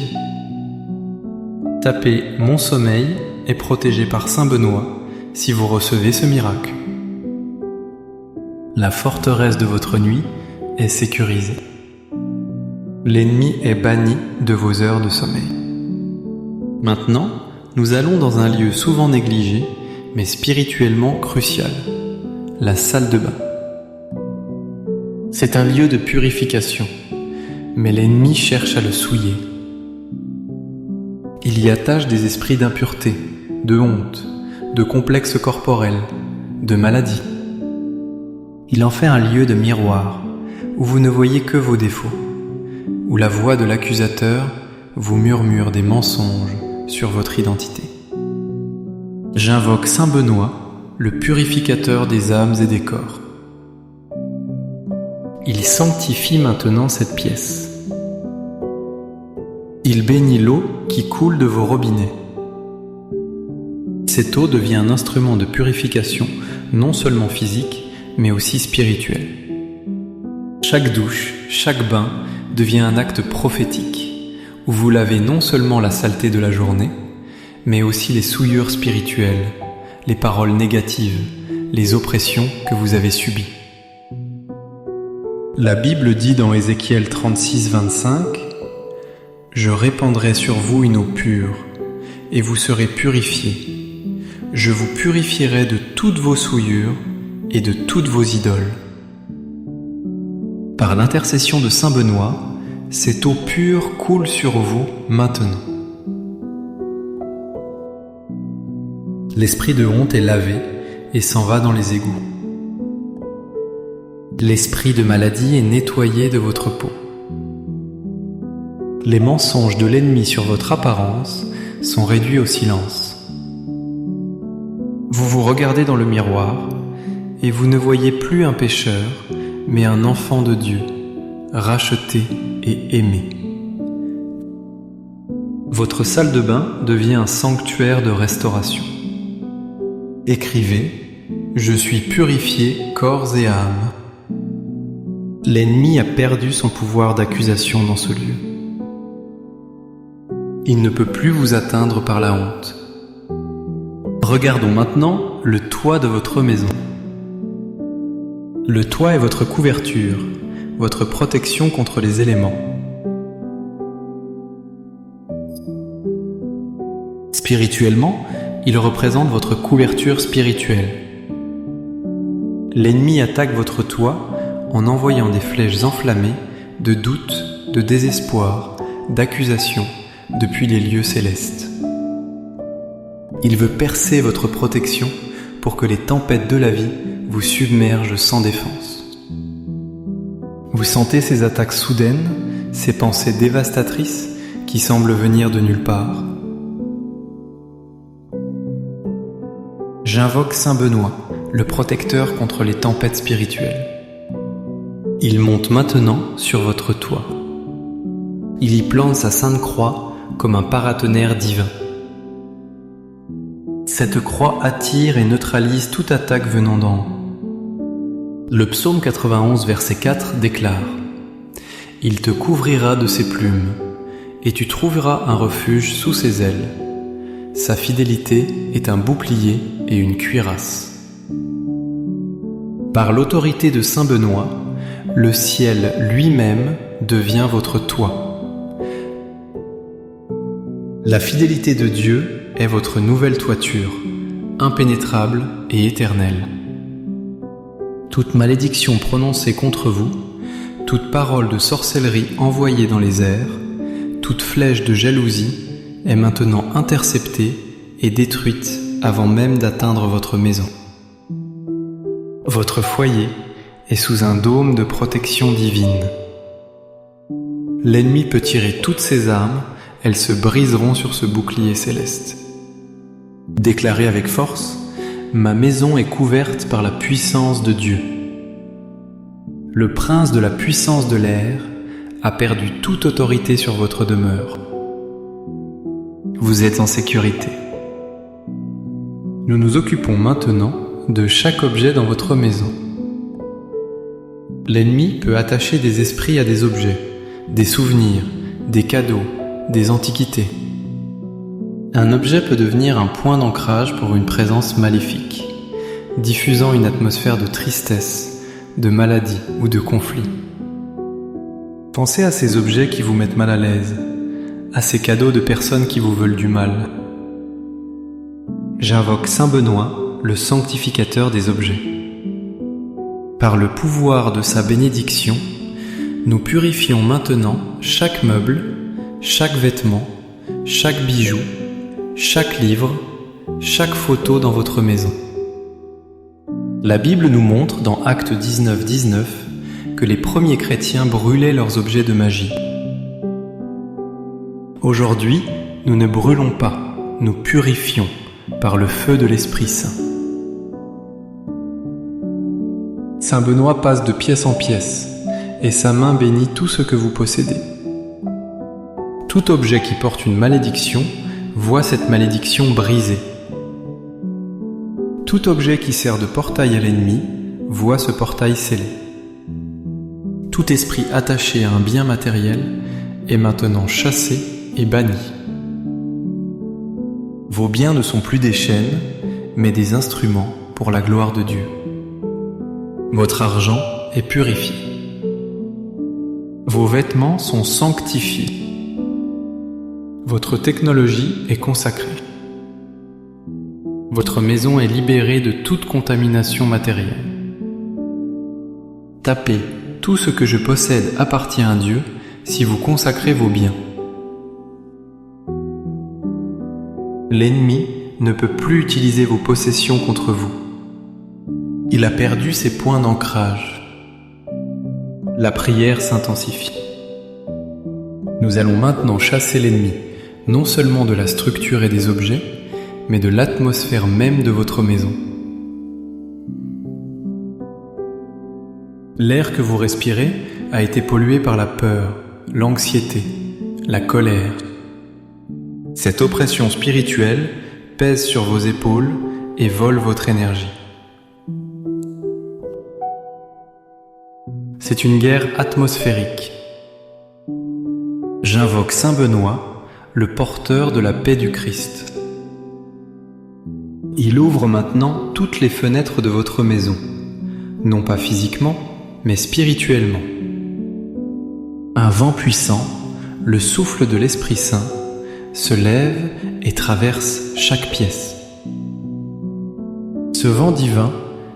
Tapez « Mon sommeil est protégé par Saint Benoît » si vous recevez ce miracle. La forteresse de votre nuit est sécurisée. L'ennemi est banni de vos heures de sommeil. Maintenant, nous allons dans un lieu souvent négligé, mais spirituellement crucial, la salle de bain. C'est un lieu de purification, mais l'ennemi cherche à le souiller. Il y attache des esprits d'impureté, de honte, de complexes corporels, de maladie. Il en fait un lieu de miroir, où vous ne voyez que vos défauts, où la voix de l'accusateur vous murmure des mensonges sur votre identité. J'invoque Saint Benoît, le purificateur des âmes et des corps. Il sanctifie maintenant cette pièce. Il bénit l'eau qui coule de vos robinets. Cette eau devient un instrument de purification non seulement physique, mais aussi spirituel. Chaque douche, chaque bain devient un acte prophétique, où vous lavez non seulement la saleté de la journée, mais aussi les souillures spirituelles, les paroles négatives, les oppressions que vous avez subies. La Bible dit dans Ézéchiel 36, 25 « Je répandrai sur vous une eau pure, et vous serez purifiés. Je vous purifierai de toutes vos souillures et de toutes vos idoles. » Par l'intercession de Saint Benoît, cette eau pure coule sur vous maintenant. L'esprit de honte est lavé et s'en va dans les égouts. L'esprit de maladie est nettoyé de votre peau. Les mensonges de l'ennemi sur votre apparence sont réduits au silence. Vous vous regardez dans le miroir et vous ne voyez plus un pécheur, mais un enfant de Dieu, racheté et aimé. Votre salle de bain devient un sanctuaire de restauration. Écrivez « Je suis purifié corps et âme ». L'ennemi a perdu son pouvoir d'accusation dans ce lieu. Il ne peut plus vous atteindre par la honte. Regardons maintenant le toit de votre maison. Le toit est votre couverture, votre protection contre les éléments. Spirituellement, il représente votre couverture spirituelle. L'ennemi attaque votre toit en envoyant des flèches enflammées de doute, de désespoir, d'accusation depuis les lieux célestes. Il veut percer votre protection pour que les tempêtes de la vie vous submergent sans défense. Vous sentez ces attaques soudaines, ces pensées dévastatrices qui semblent venir de nulle part. J'invoque Saint Benoît, le protecteur contre les tempêtes spirituelles. Il monte maintenant sur votre toit. Il y plante sa sainte croix comme un paratonnerre divin. Cette croix attire et neutralise toute attaque venant d'en haut. Le psaume 91, verset 4 déclare « Il te couvrira de ses plumes, et tu trouveras un refuge sous ses ailes. Sa fidélité est un bouclier et une cuirasse. » Par l'autorité de Saint Benoît, le ciel lui-même devient votre toit. La fidélité de Dieu est votre nouvelle toiture, impénétrable et éternelle. Toute malédiction prononcée contre vous, toute parole de sorcellerie envoyée dans les airs, toute flèche de jalousie est maintenant interceptée et détruite avant même d'atteindre votre maison. Votre foyer est sous un dôme de protection divine. L'ennemi peut tirer toutes ses armes, elles se briseront sur ce bouclier céleste. Déclarez avec force, « Ma maison est couverte par la puissance de Dieu. » Le prince de la puissance de l'air a perdu toute autorité sur votre demeure. Vous êtes en sécurité. Nous nous occupons maintenant de chaque objet dans votre maison. L'ennemi peut attacher des esprits à des objets, des souvenirs, des cadeaux, des antiquités. Un objet peut devenir un point d'ancrage pour une présence maléfique, diffusant une atmosphère de tristesse, de maladie ou de conflit. Pensez à ces objets qui vous mettent mal à l'aise, à ces cadeaux de personnes qui vous veulent du mal. J'invoque Saint Benoît, le sanctificateur des objets. Par le pouvoir de sa bénédiction, nous purifions maintenant chaque meuble, chaque vêtement, chaque bijou, chaque livre, chaque photo dans votre maison. La Bible nous montre dans Actes 19, 19 que les premiers chrétiens brûlaient leurs objets de magie. Aujourd'hui, nous ne brûlons pas, nous purifions par le feu de l'Esprit Saint. Saint Benoît passe de pièce en pièce, et sa main bénit tout ce que vous possédez. Tout objet qui porte une malédiction voit cette malédiction brisée. Tout objet qui sert de portail à l'ennemi voit ce portail scellé. Tout esprit attaché à un bien matériel est maintenant chassé et banni. Vos biens ne sont plus des chaînes, mais des instruments pour la gloire de Dieu. Votre argent est purifié. Vos vêtements sont sanctifiés. Votre technologie est consacrée. Votre maison est libérée de toute contamination matérielle. Tapez « Tout ce que je possède appartient à Dieu » si vous consacrez vos biens. L'ennemi ne peut plus utiliser vos possessions contre vous. Il a perdu ses points d'ancrage. La prière s'intensifie. Nous allons maintenant chasser l'ennemi, non seulement de la structure et des objets, mais de l'atmosphère même de votre maison. L'air que vous respirez a été pollué par la peur, l'anxiété, la colère. Cette oppression spirituelle pèse sur vos épaules et vole votre énergie. C'est une guerre atmosphérique. J'invoque Saint Benoît, le porteur de la paix du Christ. Il ouvre maintenant toutes les fenêtres de votre maison, non pas physiquement, mais spirituellement. Un vent puissant, le souffle de l'Esprit Saint, se lève et traverse chaque pièce. Ce vent divin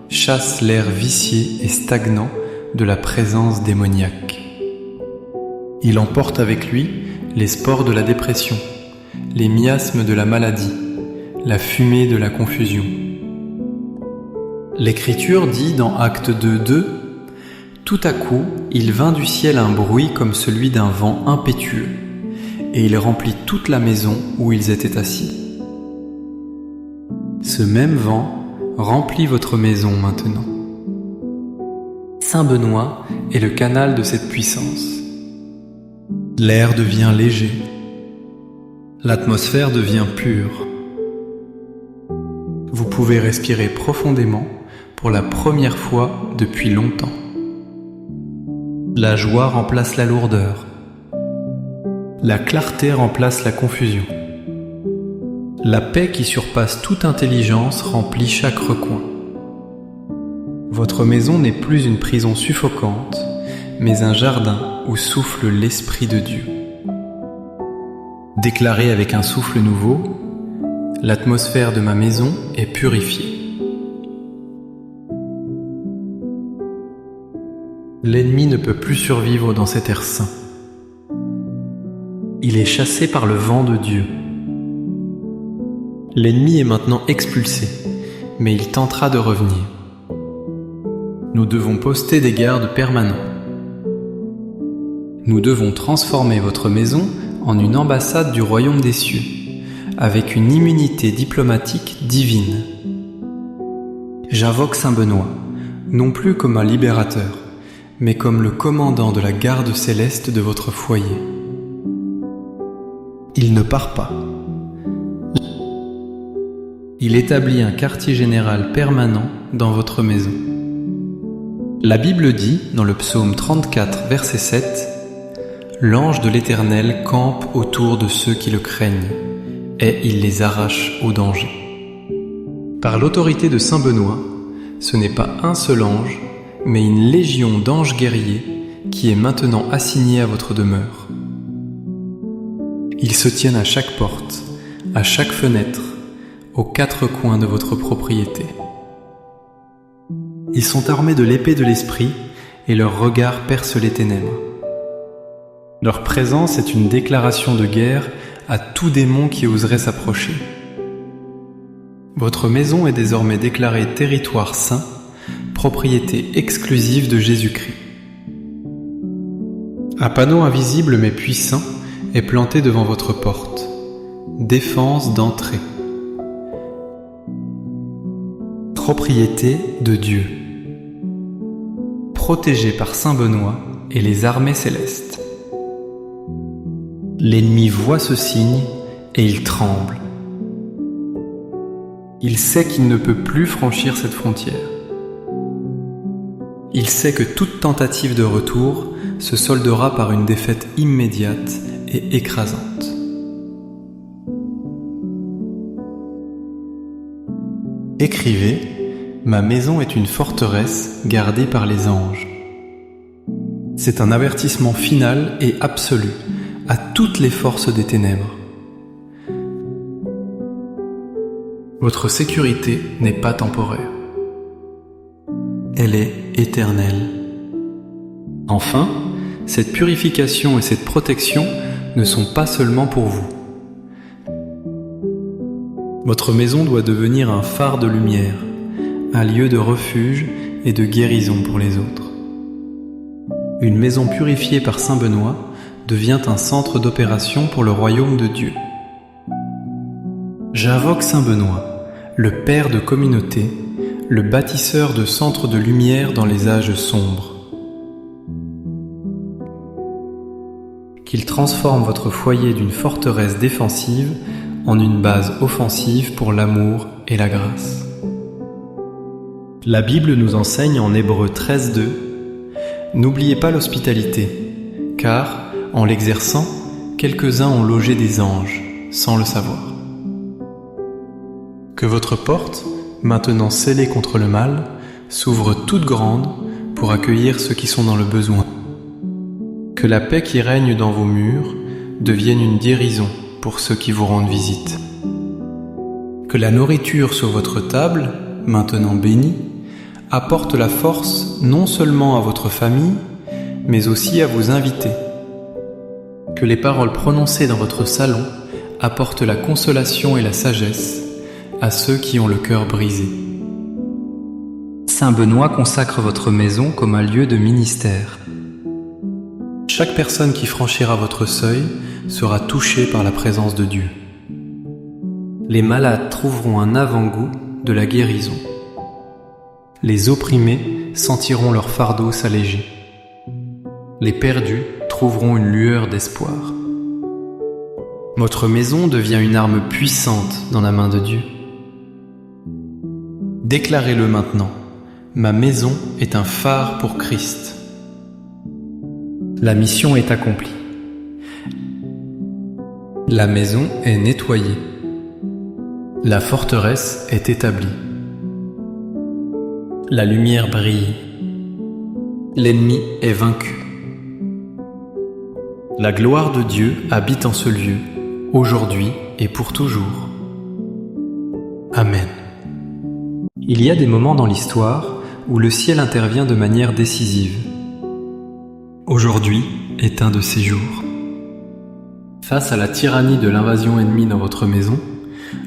chasse l'air vicié et stagnant de la présence démoniaque. Il emporte avec lui les spores de la dépression, les miasmes de la maladie, la fumée de la confusion. L'Écriture dit dans Actes 2:2 « Tout à coup, il vint du ciel un bruit comme celui d'un vent impétueux, et il remplit toute la maison où ils étaient assis. » Ce même vent remplit votre maison maintenant. Saint Benoît est le canal de cette puissance. L'air devient léger. L'atmosphère devient pure. Vous pouvez respirer profondément pour la première fois depuis longtemps. La joie remplace la lourdeur. La clarté remplace la confusion. La paix qui surpasse toute intelligence remplit chaque recoin. Votre maison n'est plus une prison suffocante, mais un jardin où souffle l'Esprit de Dieu. Déclarez avec un souffle nouveau, l'atmosphère de ma maison est purifiée. L'ennemi ne peut plus survivre dans cet air saint. Il est chassé par le vent de Dieu. L'ennemi est maintenant expulsé, mais il tentera de revenir. Nous devons poster des gardes permanents. Nous devons transformer votre maison en une ambassade du royaume des cieux, avec une immunité diplomatique divine. J'invoque Saint Benoît, non plus comme un libérateur, mais comme le commandant de la garde céleste de votre foyer. Il ne part pas. Il établit un quartier général permanent dans votre maison. La Bible dit, dans le psaume 34, verset 7, « L'ange de l'Éternel campe autour de ceux qui le craignent, et il les arrache au danger. » Par l'autorité de Saint Benoît, ce n'est pas un seul ange, mais une légion d'anges guerriers qui est maintenant assignée à votre demeure. Ils se tiennent à chaque porte, à chaque fenêtre, aux quatre coins de votre propriété. Ils sont armés de l'épée de l'esprit et leur regard perce les ténèbres. Leur présence est une déclaration de guerre à tout démon qui oserait s'approcher. Votre maison est désormais déclarée territoire saint, propriété exclusive de Jésus-Christ. Un panneau invisible mais puissant est planté devant votre porte. Défense d'entrée. Propriété de Dieu. Protégé par Saint Benoît et les armées célestes. L'ennemi voit ce signe et il tremble. Il sait qu'il ne peut plus franchir cette frontière. Il sait que toute tentative de retour se soldera par une défaite immédiate et écrasante. Écrivez, ma maison est une forteresse gardée par les anges. C'est un avertissement final et absolu à toutes les forces des ténèbres. Votre sécurité n'est pas temporaire. Elle est éternelle. Enfin, cette purification et cette protection ne sont pas seulement pour vous. Votre maison doit devenir un phare de lumière, un lieu de refuge et de guérison pour les autres. Une maison purifiée par Saint Benoît devient un centre d'opération pour le royaume de Dieu. J'invoque Saint Benoît, le Père de communauté, le bâtisseur de centres de lumière dans les âges sombres. Qu'il transforme votre foyer d'une forteresse défensive en une base offensive pour l'amour et la grâce. La Bible nous enseigne en Hébreux 13:2 « N'oubliez pas l'hospitalité, car, en l'exerçant, quelques-uns ont logé des anges, sans le savoir. » Que votre porte, maintenant scellée contre le mal, s'ouvre toute grande pour accueillir ceux qui sont dans le besoin. Que la paix qui règne dans vos murs devienne une guérison pour ceux qui vous rendent visite. Que la nourriture sur votre table, maintenant bénie, apporte la force non seulement à votre famille, mais aussi à vos invités. Que les paroles prononcées dans votre salon apportent la consolation et la sagesse à ceux qui ont le cœur brisé. Saint Benoît consacre votre maison comme un lieu de ministère. Chaque personne qui franchira votre seuil sera touchée par la présence de Dieu. Les malades trouveront un avant-goût de la guérison. Les opprimés sentiront leur fardeau s'alléger. Les perdus trouveront une lueur d'espoir. Votre maison devient une arme puissante dans la main de Dieu. Déclarez-le maintenant. Ma maison est un phare pour Christ. La mission est accomplie. La maison est nettoyée. La forteresse est établie. La lumière brille. L'ennemi est vaincu. La gloire de Dieu habite en ce lieu, aujourd'hui et pour toujours. Amen. Il y a des moments dans l'histoire où le ciel intervient de manière décisive. Aujourd'hui est un de ces jours. Face à la tyrannie de l'invasion ennemie dans votre maison,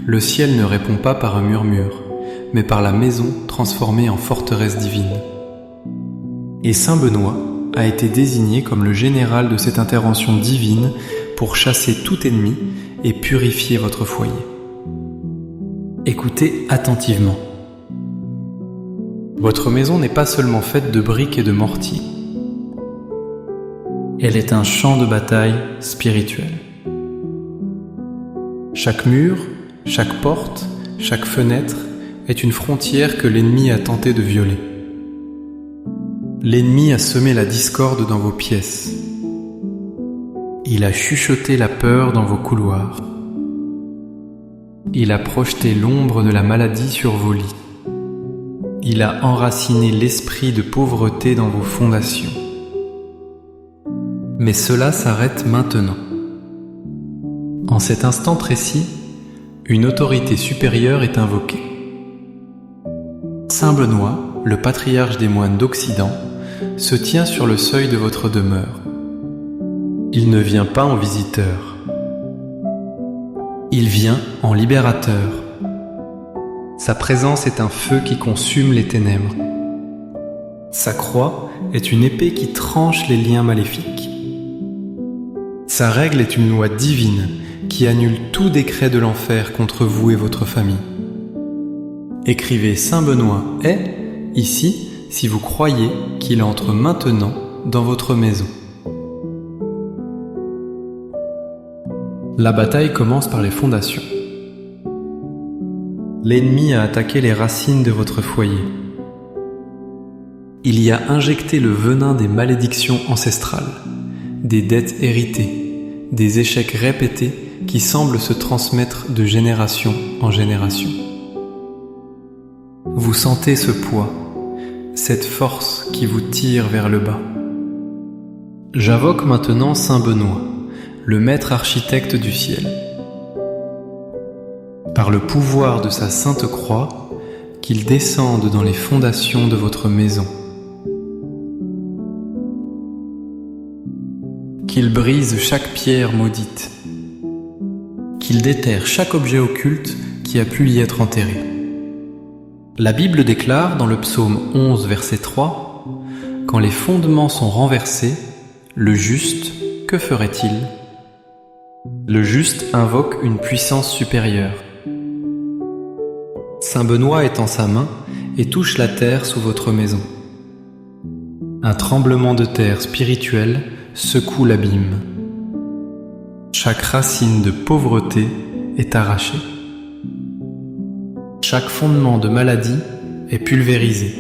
le ciel ne répond pas par un murmure, mais par la maison transformée en forteresse divine. Et Saint Benoît a été désigné comme le général de cette intervention divine pour chasser tout ennemi et purifier votre foyer. Écoutez attentivement. Votre maison n'est pas seulement faite de briques et de mortier. Elle est un champ de bataille spirituel. Chaque mur, chaque porte, chaque fenêtre est une frontière que l'ennemi a tenté de violer. L'ennemi a semé la discorde dans vos pièces. Il a chuchoté la peur dans vos couloirs. Il a projeté l'ombre de la maladie sur vos lits. Il a enraciné l'esprit de pauvreté dans vos fondations. Mais cela s'arrête maintenant. En cet instant précis, une autorité supérieure est invoquée. Saint Benoît, le patriarche des moines d'Occident, se tient sur le seuil de votre demeure. Il ne vient pas en visiteur. Il vient en libérateur. Sa présence est un feu qui consume les ténèbres. Sa croix est une épée qui tranche les liens maléfiques. Sa règle est une loi divine qui annule tout décret de l'enfer contre vous et votre famille. Écrivez Saint Benoît est, ici, si vous croyez qu'il entre maintenant dans votre maison. La bataille commence par les fondations. L'ennemi a attaqué les racines de votre foyer. Il y a injecté le venin des malédictions ancestrales, des dettes héritées, des échecs répétés qui semblent se transmettre de génération en génération. Vous sentez ce poids, cette force qui vous tire vers le bas. J'invoque maintenant Saint Benoît, le maître architecte du ciel. Par le pouvoir de sa sainte croix, qu'il descende dans les fondations de votre maison. Qu'il brise chaque pierre maudite. Qu'il déterre chaque objet occulte qui a pu y être enterré. La Bible déclare dans le psaume 11, verset 3, « Quand les fondements sont renversés, le juste, que ferait-il ? Le juste invoque une puissance supérieure. Saint Benoît étend sa main et touche la terre sous votre maison. Un tremblement de terre spirituel secoue l'abîme. Chaque racine de pauvreté est arrachée. Chaque fondement de maladie est pulvérisé.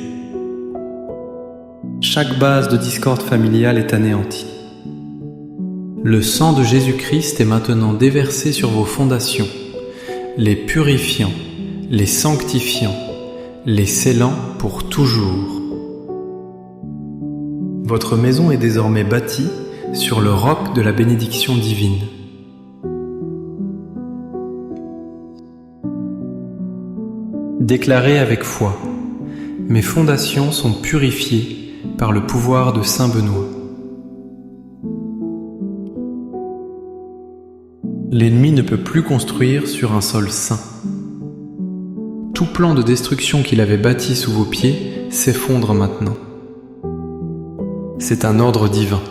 Chaque base de discorde familiale est anéantie. Le sang de Jésus-Christ est maintenant déversé sur vos fondations, les purifiant, les sanctifiant, les scellant pour toujours. Votre maison est désormais bâtie sur le roc de la bénédiction divine. Déclarez avec foi: mes fondations sont purifiées par le pouvoir de Saint Benoît. L'ennemi ne peut plus construire sur un sol sain. Tout plan de destruction qu'il avait bâti sous vos pieds s'effondre maintenant. C'est un ordre divin.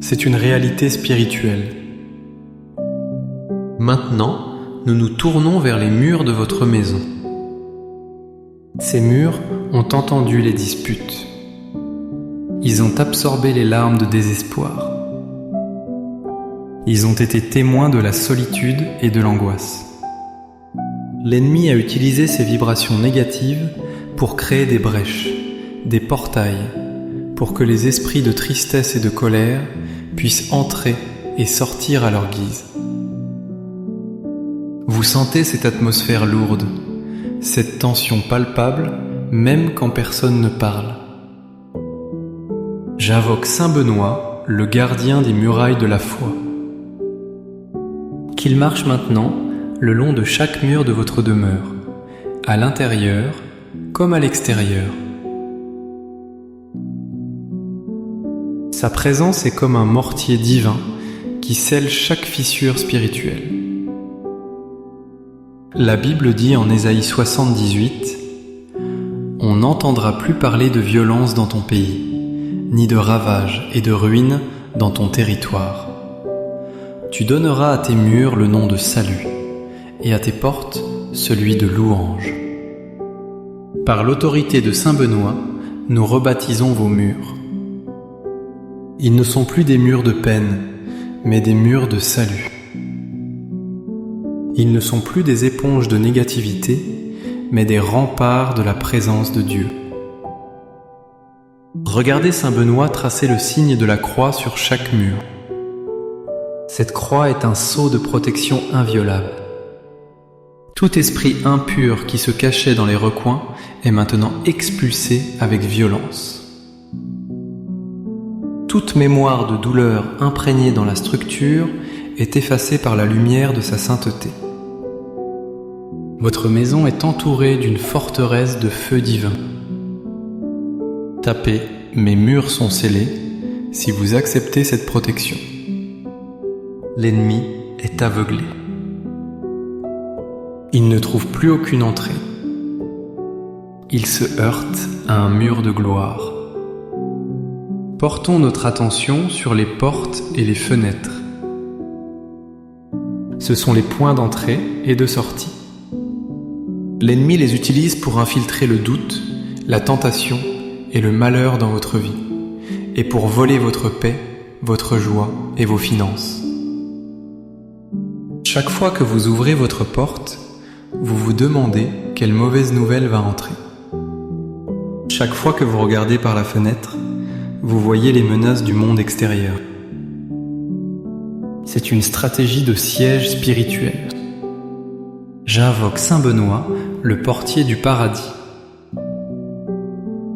C'est une réalité spirituelle. Maintenant, nous nous tournons vers les murs de votre maison. Ces murs ont entendu les disputes. Ils ont absorbé les larmes de désespoir. Ils ont été témoins de la solitude et de l'angoisse. L'ennemi a utilisé ces vibrations négatives pour créer des brèches, des portails, pour que les esprits de tristesse et de colère puissent entrer et sortir à leur guise. Vous sentez cette atmosphère lourde, cette tension palpable, même quand personne ne parle. J'invoque Saint Benoît, le gardien des murailles de la foi. Qu'il marche maintenant le long de chaque mur de votre demeure, à l'intérieur comme à l'extérieur. Sa présence est comme un mortier divin qui scelle chaque fissure spirituelle. La Bible dit en Ésaïe 78 : « On n'entendra plus parler de violence dans ton pays, ni de ravages et de ruines dans ton territoire. Tu donneras à tes murs le nom de salut, et à tes portes celui de louange. » Par l'autorité de Saint Benoît, nous rebaptisons vos murs. Ils ne sont plus des murs de peine, mais des murs de salut. Ils ne sont plus des éponges de négativité, mais des remparts de la présence de Dieu. Regardez Saint Benoît tracer le signe de la croix sur chaque mur. Cette croix est un sceau de protection inviolable. Tout esprit impur qui se cachait dans les recoins est maintenant expulsé avec violence. Toute mémoire de douleur imprégnée dans la structure est effacée par la lumière de sa sainteté. Votre maison est entourée d'une forteresse de feu divin. Tapez « Mes murs sont scellés » si vous acceptez cette protection. L'ennemi est aveuglé. Il ne trouve plus aucune entrée. Il se heurte à un mur de gloire. Portons notre attention sur les portes et les fenêtres. Ce sont les points d'entrée et de sortie. L'ennemi les utilise pour infiltrer le doute, la tentation et le malheur dans votre vie, et pour voler votre paix, votre joie et vos finances. Chaque fois que vous ouvrez votre porte, vous vous demandez quelle mauvaise nouvelle va entrer. Chaque fois que vous regardez par la fenêtre, vous voyez les menaces du monde extérieur. C'est une stratégie de siège spirituel. J'invoque Saint Benoît, le portier du paradis.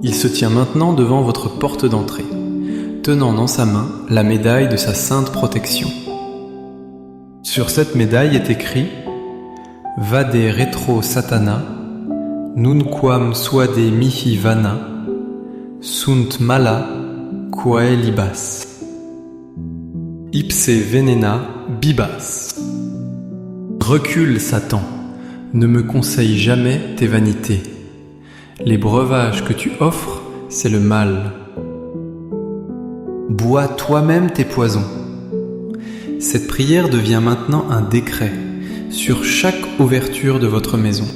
Il se tient maintenant devant votre porte d'entrée, tenant dans sa main la médaille de sa sainte protection. Sur cette médaille est écrit « Vade retro satana, nunquam suade mihi vana, sunt mala quae libas, ipse venena bibas ». Recule, Satan, ne me conseille jamais tes vanités. Les breuvages que tu offres, c'est le mal. Bois toi-même tes poisons. Cette prière devient maintenant un décret sur chaque ouverture de votre maison.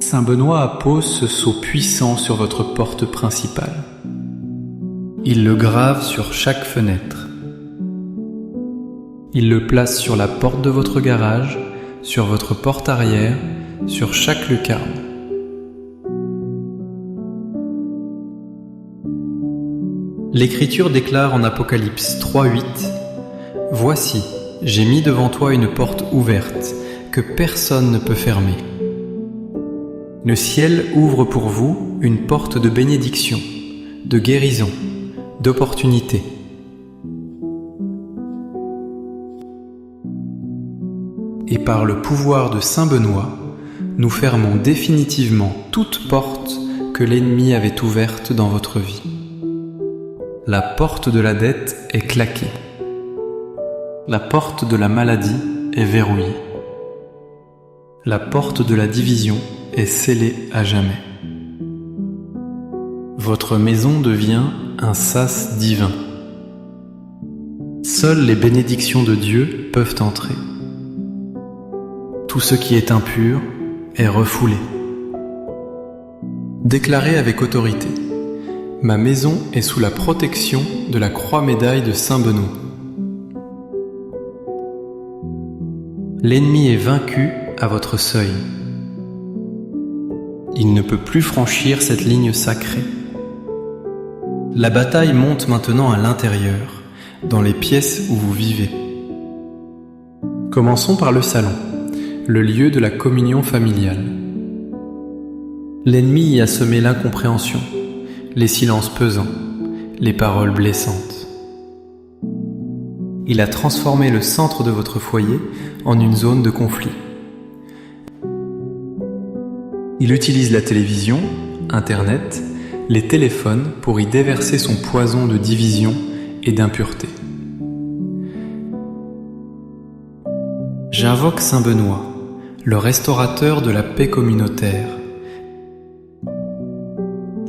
Saint Benoît appose ce sceau puissant sur votre porte principale. Il le grave sur chaque fenêtre. Il le place sur la porte de votre garage, sur votre porte arrière, sur chaque lucarne. L'Écriture déclare en Apocalypse 3:8 « Voici, j'ai mis devant toi une porte ouverte, que personne ne peut fermer. Le ciel ouvre pour vous une porte de bénédiction, de guérison, d'opportunité. » Et par le pouvoir de Saint Benoît, nous fermons définitivement toute porte que l'ennemi avait ouverte dans votre vie. La porte de la dette est claquée. La porte de la maladie est verrouillée. La porte de la division est scellée à jamais. Votre maison devient un sas divin. Seules les bénédictions de Dieu peuvent entrer. Tout ce qui est impur est refoulé. Déclarez avec autorité: ma maison est sous la protection de la croix-médaille de Saint Benoît. L'ennemi est vaincu à votre seuil. Il ne peut plus franchir cette ligne sacrée. La bataille monte maintenant à l'intérieur, dans les pièces où vous vivez. Commençons par le salon, le lieu de la communion familiale. L'ennemi y a semé l'incompréhension, les silences pesants, les paroles blessantes. Il a transformé le centre de votre foyer en une zone de conflit. Il utilise la télévision, Internet, les téléphones pour y déverser son poison de division et d'impureté. J'invoque Saint Benoît, le restaurateur de la paix communautaire,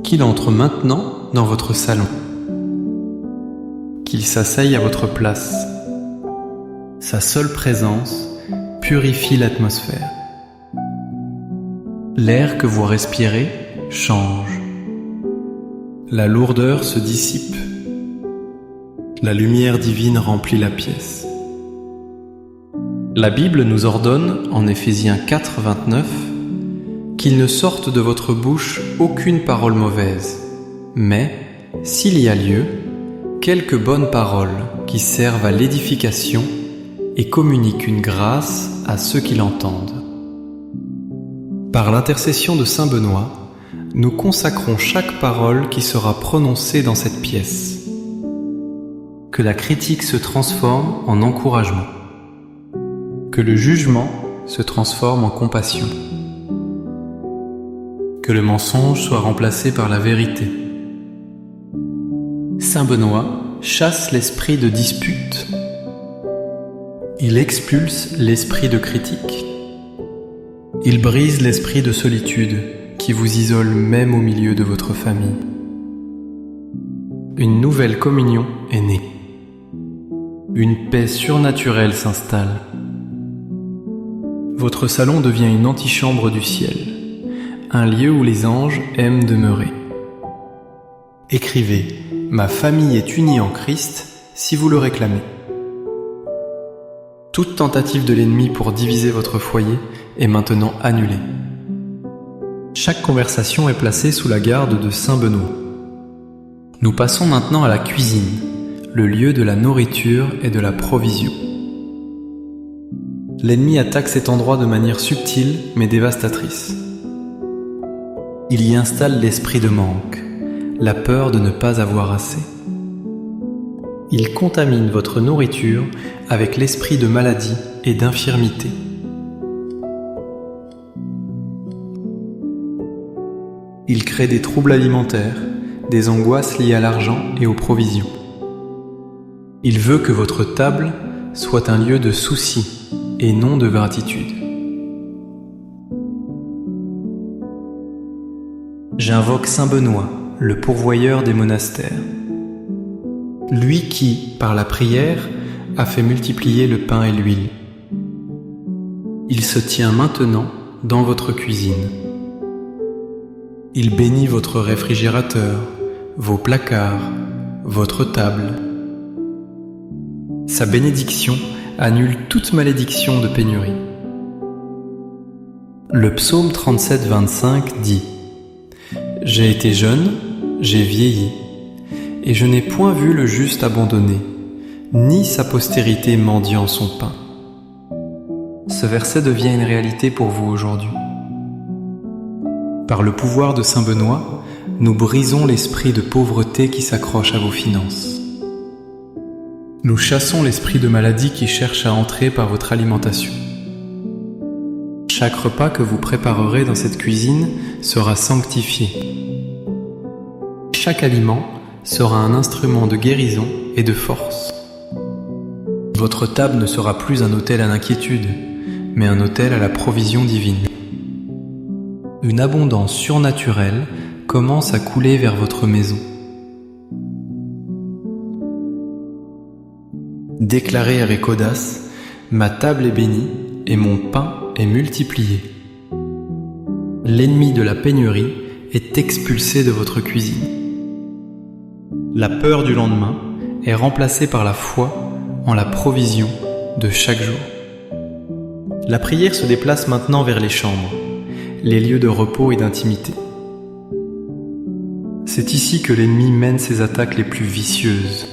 qu'il entre maintenant dans votre salon, qu'il s'asseye à votre place. Sa seule présence purifie l'atmosphère. L'air que vous respirez change. La lourdeur se dissipe. La lumière divine remplit la pièce. La Bible nous ordonne, en Éphésiens 4, 29, qu'il ne sorte de votre bouche aucune parole mauvaise, mais, s'il y a lieu, quelques bonnes paroles qui servent à l'édification et communiquent une grâce à ceux qui l'entendent. Par l'intercession de Saint Benoît, nous consacrons chaque parole qui sera prononcée dans cette pièce. Que la critique se transforme en encouragement. Que le jugement se transforme en compassion. Que le mensonge soit remplacé par la vérité. Saint Benoît chasse l'esprit de dispute. Il expulse l'esprit de critique. Il brise l'esprit de solitude qui vous isole même au milieu de votre famille. Une nouvelle communion est née. Une paix surnaturelle s'installe. Votre salon devient une antichambre du ciel, un lieu où les anges aiment demeurer. Écrivez « Ma famille est unie en Christ » si vous le réclamez. Toute tentative de l'ennemi pour diviser votre foyer est maintenant annulée. Chaque conversation est placée sous la garde de Saint Benoît. Nous passons maintenant à la cuisine, le lieu de la nourriture et de la provision. L'ennemi attaque cet endroit de manière subtile mais dévastatrice. Il y installe l'esprit de manque, la peur de ne pas avoir assez. Il contamine votre nourriture avec l'esprit de maladie et d'infirmité. Il crée des troubles alimentaires, des angoisses liées à l'argent et aux provisions. Il veut que votre table soit un lieu de souci et non de gratitude. J'invoque Saint Benoît, le pourvoyeur des monastères. Lui qui, par la prière, a fait multiplier le pain et l'huile. Il se tient maintenant dans votre cuisine. Il bénit votre réfrigérateur, vos placards, votre table. Sa bénédiction annule toute malédiction de pénurie. Le psaume 37, 25 dit « J'ai été jeune, j'ai vieilli, et je n'ai point vu le juste abandonné, ni sa postérité mendiant son pain. » Ce verset devient une réalité pour vous aujourd'hui. Par le pouvoir de Saint Benoît, nous brisons l'esprit de pauvreté qui s'accroche à vos finances. Nous chassons l'esprit de maladie qui cherche à entrer par votre alimentation. Chaque repas que vous préparerez dans cette cuisine sera sanctifié. Chaque aliment sera un instrument de guérison et de force. Votre table ne sera plus un autel à l'inquiétude, mais un autel à la provision divine. Une abondance surnaturelle commence à couler vers votre maison. Déclarez avec audace: ma table est bénie et mon pain est multiplié. L'ennemi de la pénurie est expulsé de votre cuisine. La peur du lendemain est remplacée par la foi en la provision de chaque jour. La prière se déplace maintenant vers les chambres, les lieux de repos et d'intimité. C'est ici que l'ennemi mène ses attaques les plus vicieuses.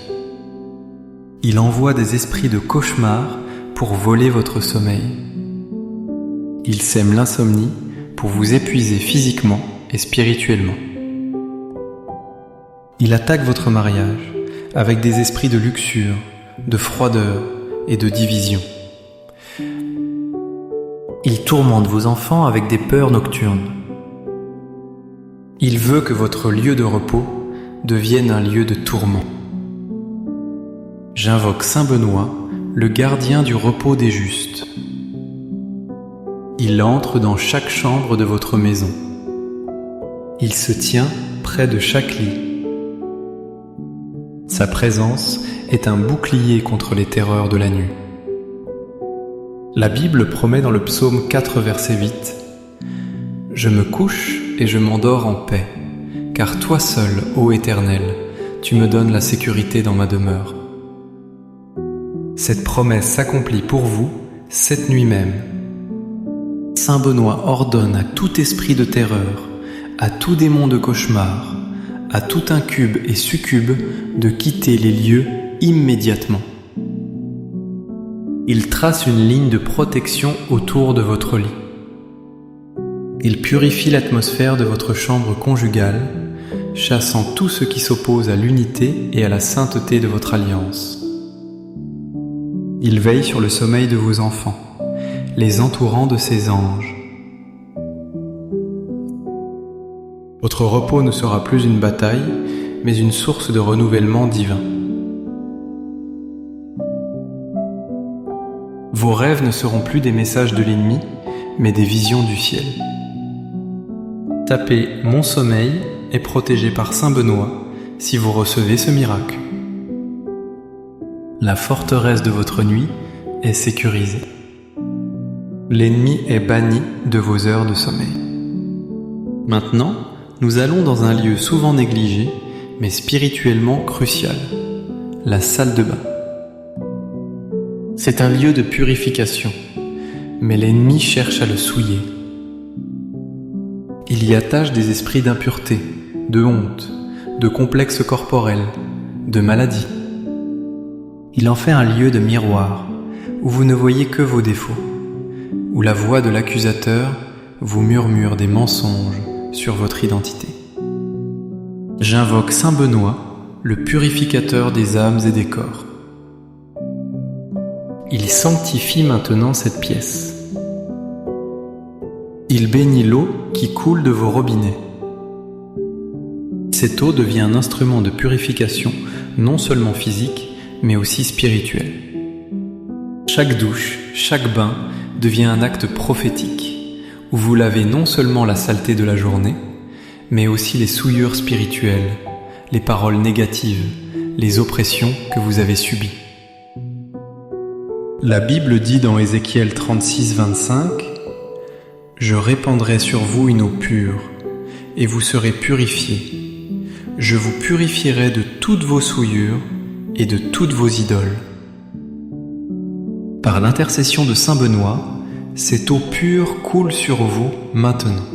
Il envoie des esprits de cauchemar pour voler votre sommeil. Il sème l'insomnie pour vous épuiser physiquement et spirituellement. Il attaque votre mariage avec des esprits de luxure, de froideur et de division. Il tourmente vos enfants avec des peurs nocturnes. Il veut que votre lieu de repos devienne un lieu de tourment. J'invoque Saint Benoît, le gardien du repos des justes. Il entre dans chaque chambre de votre maison. Il se tient près de chaque lit. Sa présence est un bouclier contre les terreurs de la nuit. La Bible promet dans le psaume 4, verset 8 « Je me couche et je m'endors en paix, car toi seul, ô Éternel, tu me donnes la sécurité dans ma demeure. » Cette promesse s'accomplit pour vous cette nuit même. Saint Benoît ordonne à tout esprit de terreur, à tout démon de cauchemar, à tout incube et succube de quitter les lieux immédiatement. Il trace une ligne de protection autour de votre lit. Il purifie l'atmosphère de votre chambre conjugale, chassant tout ce qui s'oppose à l'unité et à la sainteté de votre alliance. Il veille sur le sommeil de vos enfants, les entourant de ses anges. Votre repos ne sera plus une bataille, mais une source de renouvellement divin. Vos rêves ne seront plus des messages de l'ennemi, mais des visions du ciel. Tapez « Mon sommeil est protégé par Saint Benoît » si vous recevez ce miracle. La forteresse de votre nuit est sécurisée. L'ennemi est banni de vos heures de sommeil. Maintenant, nous allons dans un lieu souvent négligé, mais spirituellement crucial, la salle de bain. C'est un lieu de purification, mais l'ennemi cherche à le souiller. Il y attache des esprits d'impureté, de honte, de complexes corporels, de maladie. Il en fait un lieu de miroir, où vous ne voyez que vos défauts, où la voix de l'accusateur vous murmure des mensonges sur votre identité. J'invoque Saint Benoît, le purificateur des âmes et des corps. Il sanctifie maintenant cette pièce. Il bénit l'eau qui coule de vos robinets. Cette eau devient un instrument de purification non seulement physique, mais aussi spirituel. Chaque douche, chaque bain devient un acte prophétique, où vous lavez non seulement la saleté de la journée, mais aussi les souillures spirituelles, les paroles négatives, les oppressions que vous avez subies. La Bible dit dans Ézéchiel 36, 25 « Je répandrai sur vous une eau pure, et vous serez purifiés. Je vous purifierai de toutes vos souillures et de toutes vos idoles. » Par l'intercession de Saint Benoît, cette eau pure coule sur vous maintenant.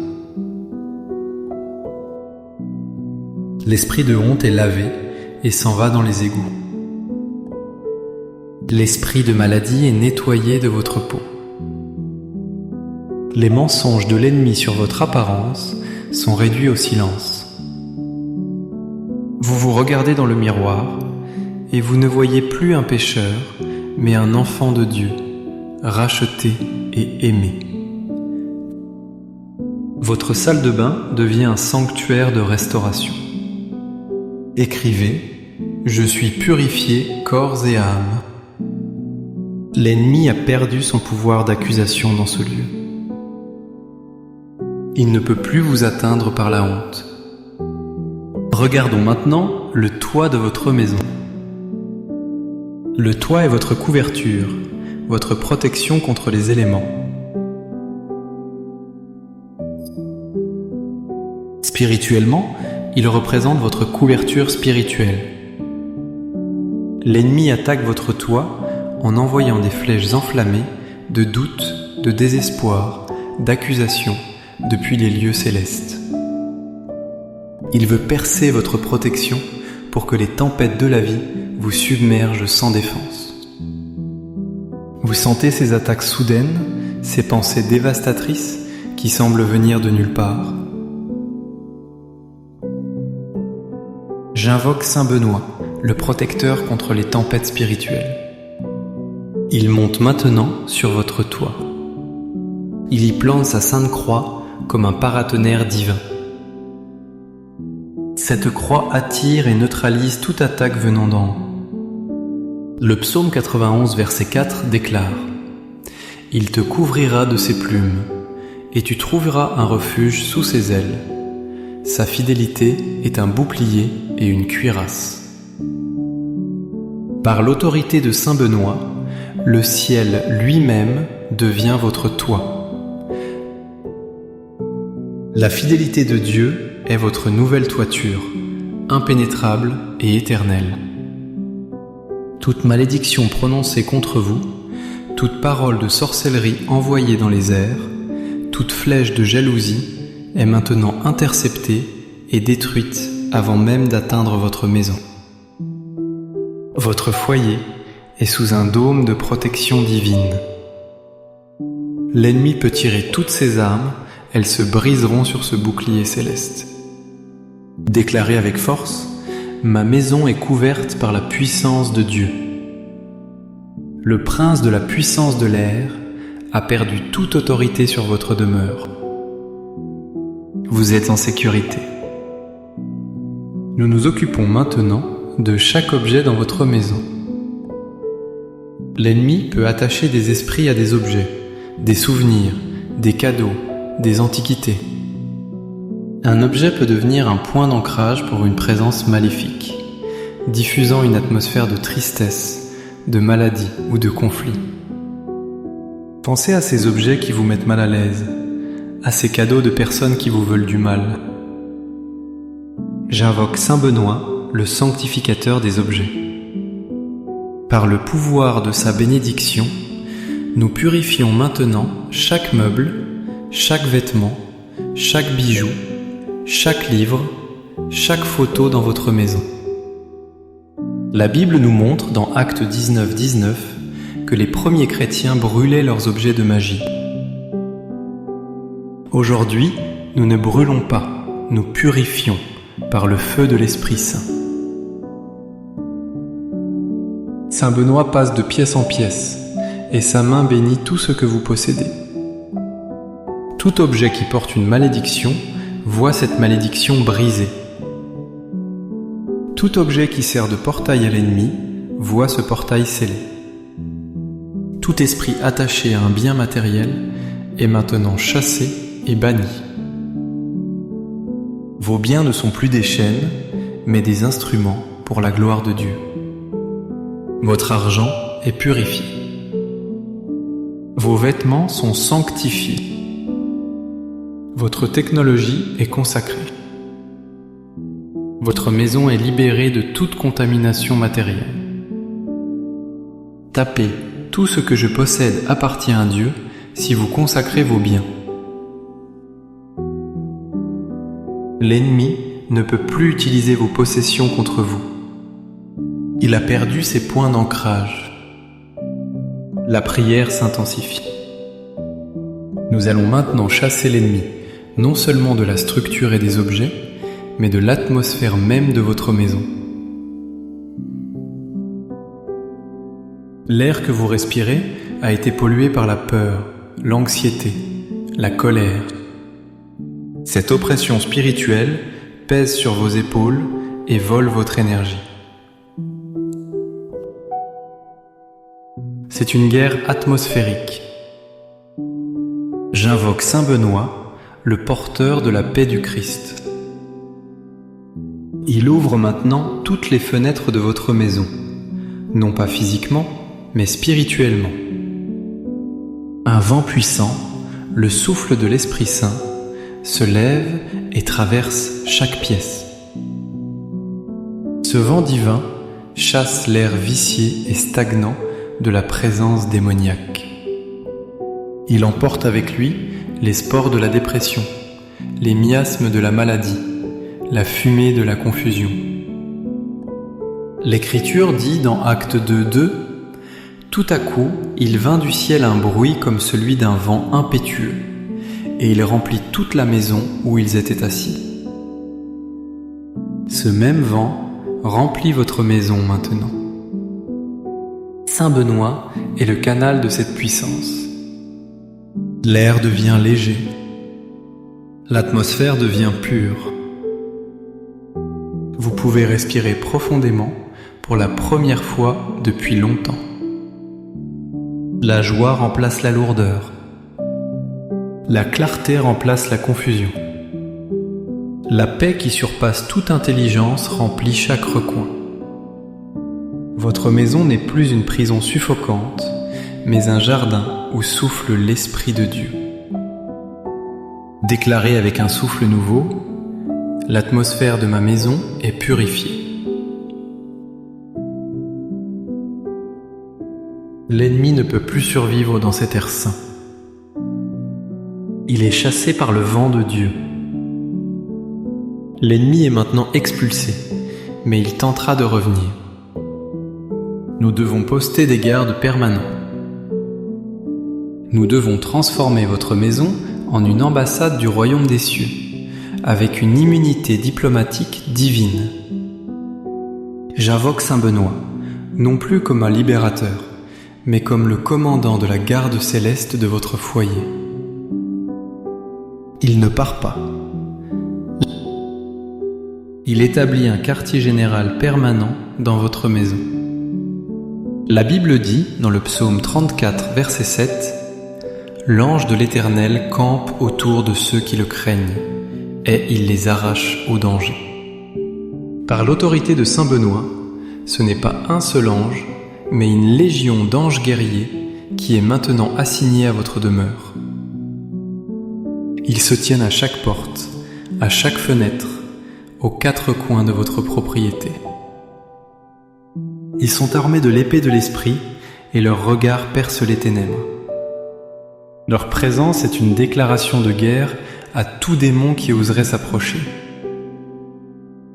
L'esprit de honte est lavé et s'en va dans les égouts. L'esprit de maladie est nettoyé de votre peau. Les mensonges de l'ennemi sur votre apparence sont réduits au silence. Vous vous regardez dans le miroir et vous ne voyez plus un pécheur, mais un enfant de Dieu, racheté et aimé. Votre salle de bain devient un sanctuaire de restauration. Écrivez « Je suis purifié corps et âme ». L'ennemi a perdu son pouvoir d'accusation dans ce lieu. Il ne peut plus vous atteindre par la honte. Regardons maintenant le toit de votre maison. Le toit est votre couverture, votre protection contre les éléments. Spirituellement, il représente votre couverture spirituelle. L'ennemi attaque votre toit en envoyant des flèches enflammées de doute, de désespoir, d'accusation depuis les lieux célestes. Il veut percer votre protection pour que les tempêtes de la vie vous submergent sans défense. Vous sentez ces attaques soudaines, ces pensées dévastatrices qui semblent venir de nulle part. J'invoque Saint Benoît, le protecteur contre les tempêtes spirituelles. Il monte maintenant sur votre toit. Il y plante sa sainte croix comme un paratonnerre divin. Cette croix attire et neutralise toute attaque venant d'en haut. Le psaume 91, verset 4 déclare « Il te couvrira de ses plumes, et tu trouveras un refuge sous ses ailes. Sa fidélité est un bouclier et une cuirasse. » Par l'autorité de Saint Benoît, le ciel lui-même devient votre toit. La fidélité de Dieu est votre nouvelle toiture, impénétrable et éternelle. Toute malédiction prononcée contre vous, toute parole de sorcellerie envoyée dans les airs, toute flèche de jalousie est maintenant interceptée et détruite avant même d'atteindre votre maison. Votre foyer est sous un dôme de protection divine. L'ennemi peut tirer toutes ses armes, elles se briseront sur ce bouclier céleste. Déclarez avec force « Ma maison est couverte par la puissance de Dieu. » Le prince de la puissance de l'air a perdu toute autorité sur votre demeure. Vous êtes en sécurité. Nous nous occupons maintenant de chaque objet dans votre maison. L'ennemi peut attacher des esprits à des objets, des souvenirs, des cadeaux, des antiquités. Un objet peut devenir un point d'ancrage pour une présence maléfique, diffusant une atmosphère de tristesse, de maladie ou de conflit. Pensez à ces objets qui vous mettent mal à l'aise, à ces cadeaux de personnes qui vous veulent du mal. J'invoque Saint Benoît, le sanctificateur des objets. Par le pouvoir de sa bénédiction, nous purifions maintenant chaque meuble, chaque vêtement, chaque bijou, chaque livre, chaque photo dans votre maison. La Bible nous montre dans Actes 19, 19 que les premiers chrétiens brûlaient leurs objets de magie. Aujourd'hui, nous ne brûlons pas, nous purifions par le feu de l'Esprit Saint. Saint Benoît passe de pièce en pièce, et sa main bénit tout ce que vous possédez. Tout objet qui porte une malédiction voit cette malédiction brisée. Tout objet qui sert de portail à l'ennemi voit ce portail scellé. Tout esprit attaché à un bien matériel est maintenant chassé et banni. Vos biens ne sont plus des chaînes, mais des instruments pour la gloire de Dieu. Votre argent est purifié. Vos vêtements sont sanctifiés. Votre technologie est consacrée. Votre maison est libérée de toute contamination matérielle. Tapez « Tout ce que je possède appartient à Dieu » si vous consacrez vos biens. L'ennemi ne peut plus utiliser vos possessions contre vous. Il a perdu ses points d'ancrage. La prière s'intensifie. Nous allons maintenant chasser l'ennemi, non seulement de la structure et des objets, mais de l'atmosphère même de votre maison. L'air que vous respirez a été pollué par la peur, l'anxiété, la colère. Cette oppression spirituelle pèse sur vos épaules et vole votre énergie. C'est une guerre atmosphérique. J'invoque Saint Benoît, le porteur de la paix du Christ. Il ouvre maintenant toutes les fenêtres de votre maison, non pas physiquement, mais spirituellement. Un vent puissant, le souffle de l'Esprit Saint, se lève et traverse chaque pièce. Ce vent divin chasse l'air vicié et stagnant de la présence démoniaque. Il emporte avec lui les spores de la dépression, les miasmes de la maladie, la fumée de la confusion. L'Écriture dit dans Actes 2:2 « Tout à coup, il vint du ciel un bruit comme celui d'un vent impétueux, et il remplit toute la maison où ils étaient assis. » Ce même vent remplit votre maison maintenant. Saint Benoît est le canal de cette puissance. L'air devient léger. L'atmosphère devient pure. Vous pouvez respirer profondément pour la première fois depuis longtemps. La joie remplace la lourdeur. La clarté remplace la confusion. La paix qui surpasse toute intelligence remplit chaque recoin. Votre maison n'est plus une prison suffocante, mais un jardin où souffle l'Esprit de Dieu. Déclarez avec un souffle nouveau, « L'atmosphère de ma maison est purifiée. » L'ennemi ne peut plus survivre dans cet air saint. Il est chassé par le vent de Dieu. L'ennemi est maintenant expulsé, mais il tentera de revenir. Nous devons poster des gardes permanents. Nous devons transformer votre maison en une ambassade du royaume des cieux, avec une immunité diplomatique divine. J'invoque Saint Benoît, non plus comme un libérateur, mais comme le commandant de la garde céleste de votre foyer. Il ne part pas. Il établit un quartier général permanent dans votre maison. La Bible dit, dans le psaume 34, verset 7, « L'ange de l'Éternel campe autour de ceux qui le craignent, et il les arrache au danger. » Par l'autorité de Saint Benoît, ce n'est pas un seul ange, mais une légion d'anges guerriers qui est maintenant assignée à votre demeure. Ils se tiennent à chaque porte, à chaque fenêtre, aux quatre coins de votre propriété. Ils sont armés de l'épée de l'Esprit et leur regard perce les ténèbres. Leur présence est une déclaration de guerre à tout démon qui oserait s'approcher.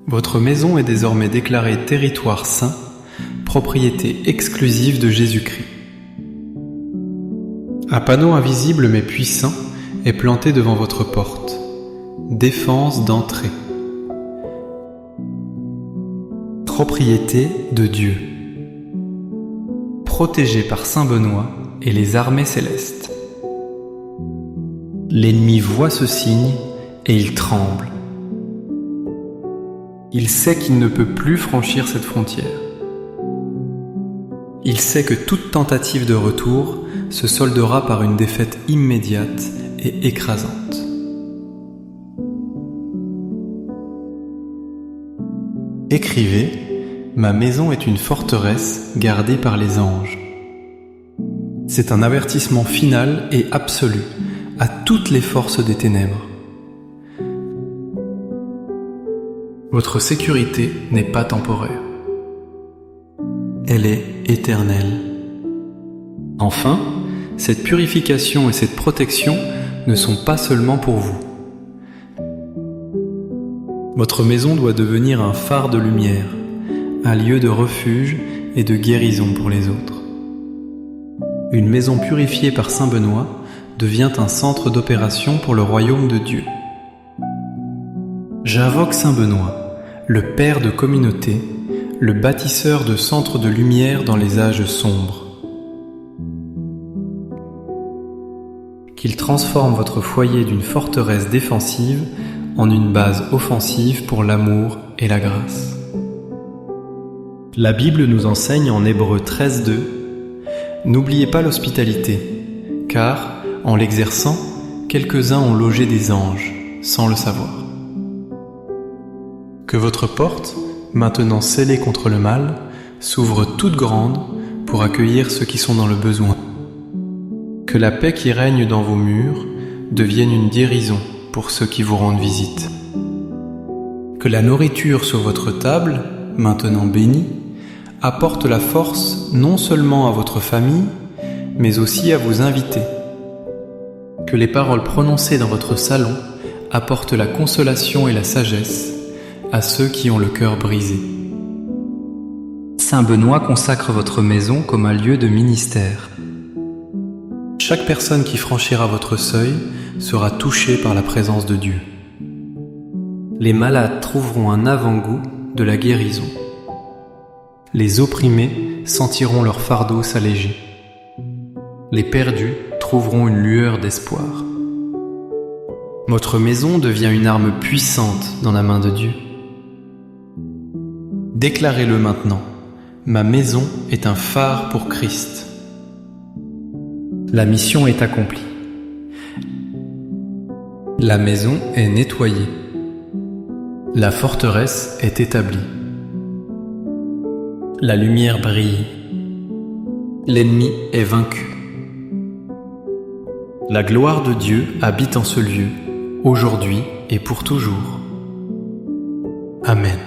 Votre maison est désormais déclarée territoire saint, propriété exclusive de Jésus-Christ. Un panneau invisible mais puissant est planté devant votre porte. Défense d'entrée. Propriété de Dieu. Protégé par Saint Benoît et les armées célestes. L'ennemi voit ce signe et il tremble. Il sait qu'il ne peut plus franchir cette frontière. Il sait que toute tentative de retour se soldera par une défaite immédiate et écrasante. Écrivez, ma maison est une forteresse gardée par les anges. C'est un avertissement final et absolu à toutes les forces des ténèbres. Votre sécurité n'est pas temporaire. Elle est éternelle. Enfin, cette purification et cette protection ne sont pas seulement pour vous. Votre maison doit devenir un phare de lumière, un lieu de refuge et de guérison pour les autres. Une maison purifiée par Saint Benoît devient un centre d'opération pour le royaume de Dieu. J'invoque Saint Benoît, le Père de communauté, le bâtisseur de centres de lumière dans les âges sombres. Qu'il qu'il transforme votre foyer d'une forteresse défensive en une base offensive pour l'amour et la grâce. La Bible nous enseigne en Hébreux 13:2 « N'oubliez pas l'hospitalité, car, en l'exerçant, quelques-uns ont logé des anges, sans le savoir. » Que votre porte, maintenant scellée contre le mal, s'ouvre toute grande pour accueillir ceux qui sont dans le besoin. Que la paix qui règne dans vos murs devienne une guérison pour ceux qui vous rendent visite. Que la nourriture sur votre table, maintenant bénie, apporte la force non seulement à votre famille, mais aussi à vos invités. Que les paroles prononcées dans votre salon apportent la consolation et la sagesse à ceux qui ont le cœur brisé. Saint Benoît consacre votre maison comme un lieu de ministère. Chaque personne qui franchira votre seuil sera touchée par la présence de Dieu. Les malades trouveront un avant-goût de la guérison. Les opprimés sentiront leur fardeau s'alléger. Les perdus trouveront une lueur d'espoir. Votre maison devient une arme puissante dans la main de Dieu. Déclarez-le maintenant. Ma maison est un phare pour Christ. La mission est accomplie. La maison est nettoyée. La forteresse est établie. La lumière brille. L'ennemi est vaincu. La gloire de Dieu habite en ce lieu, aujourd'hui et pour toujours. Amen.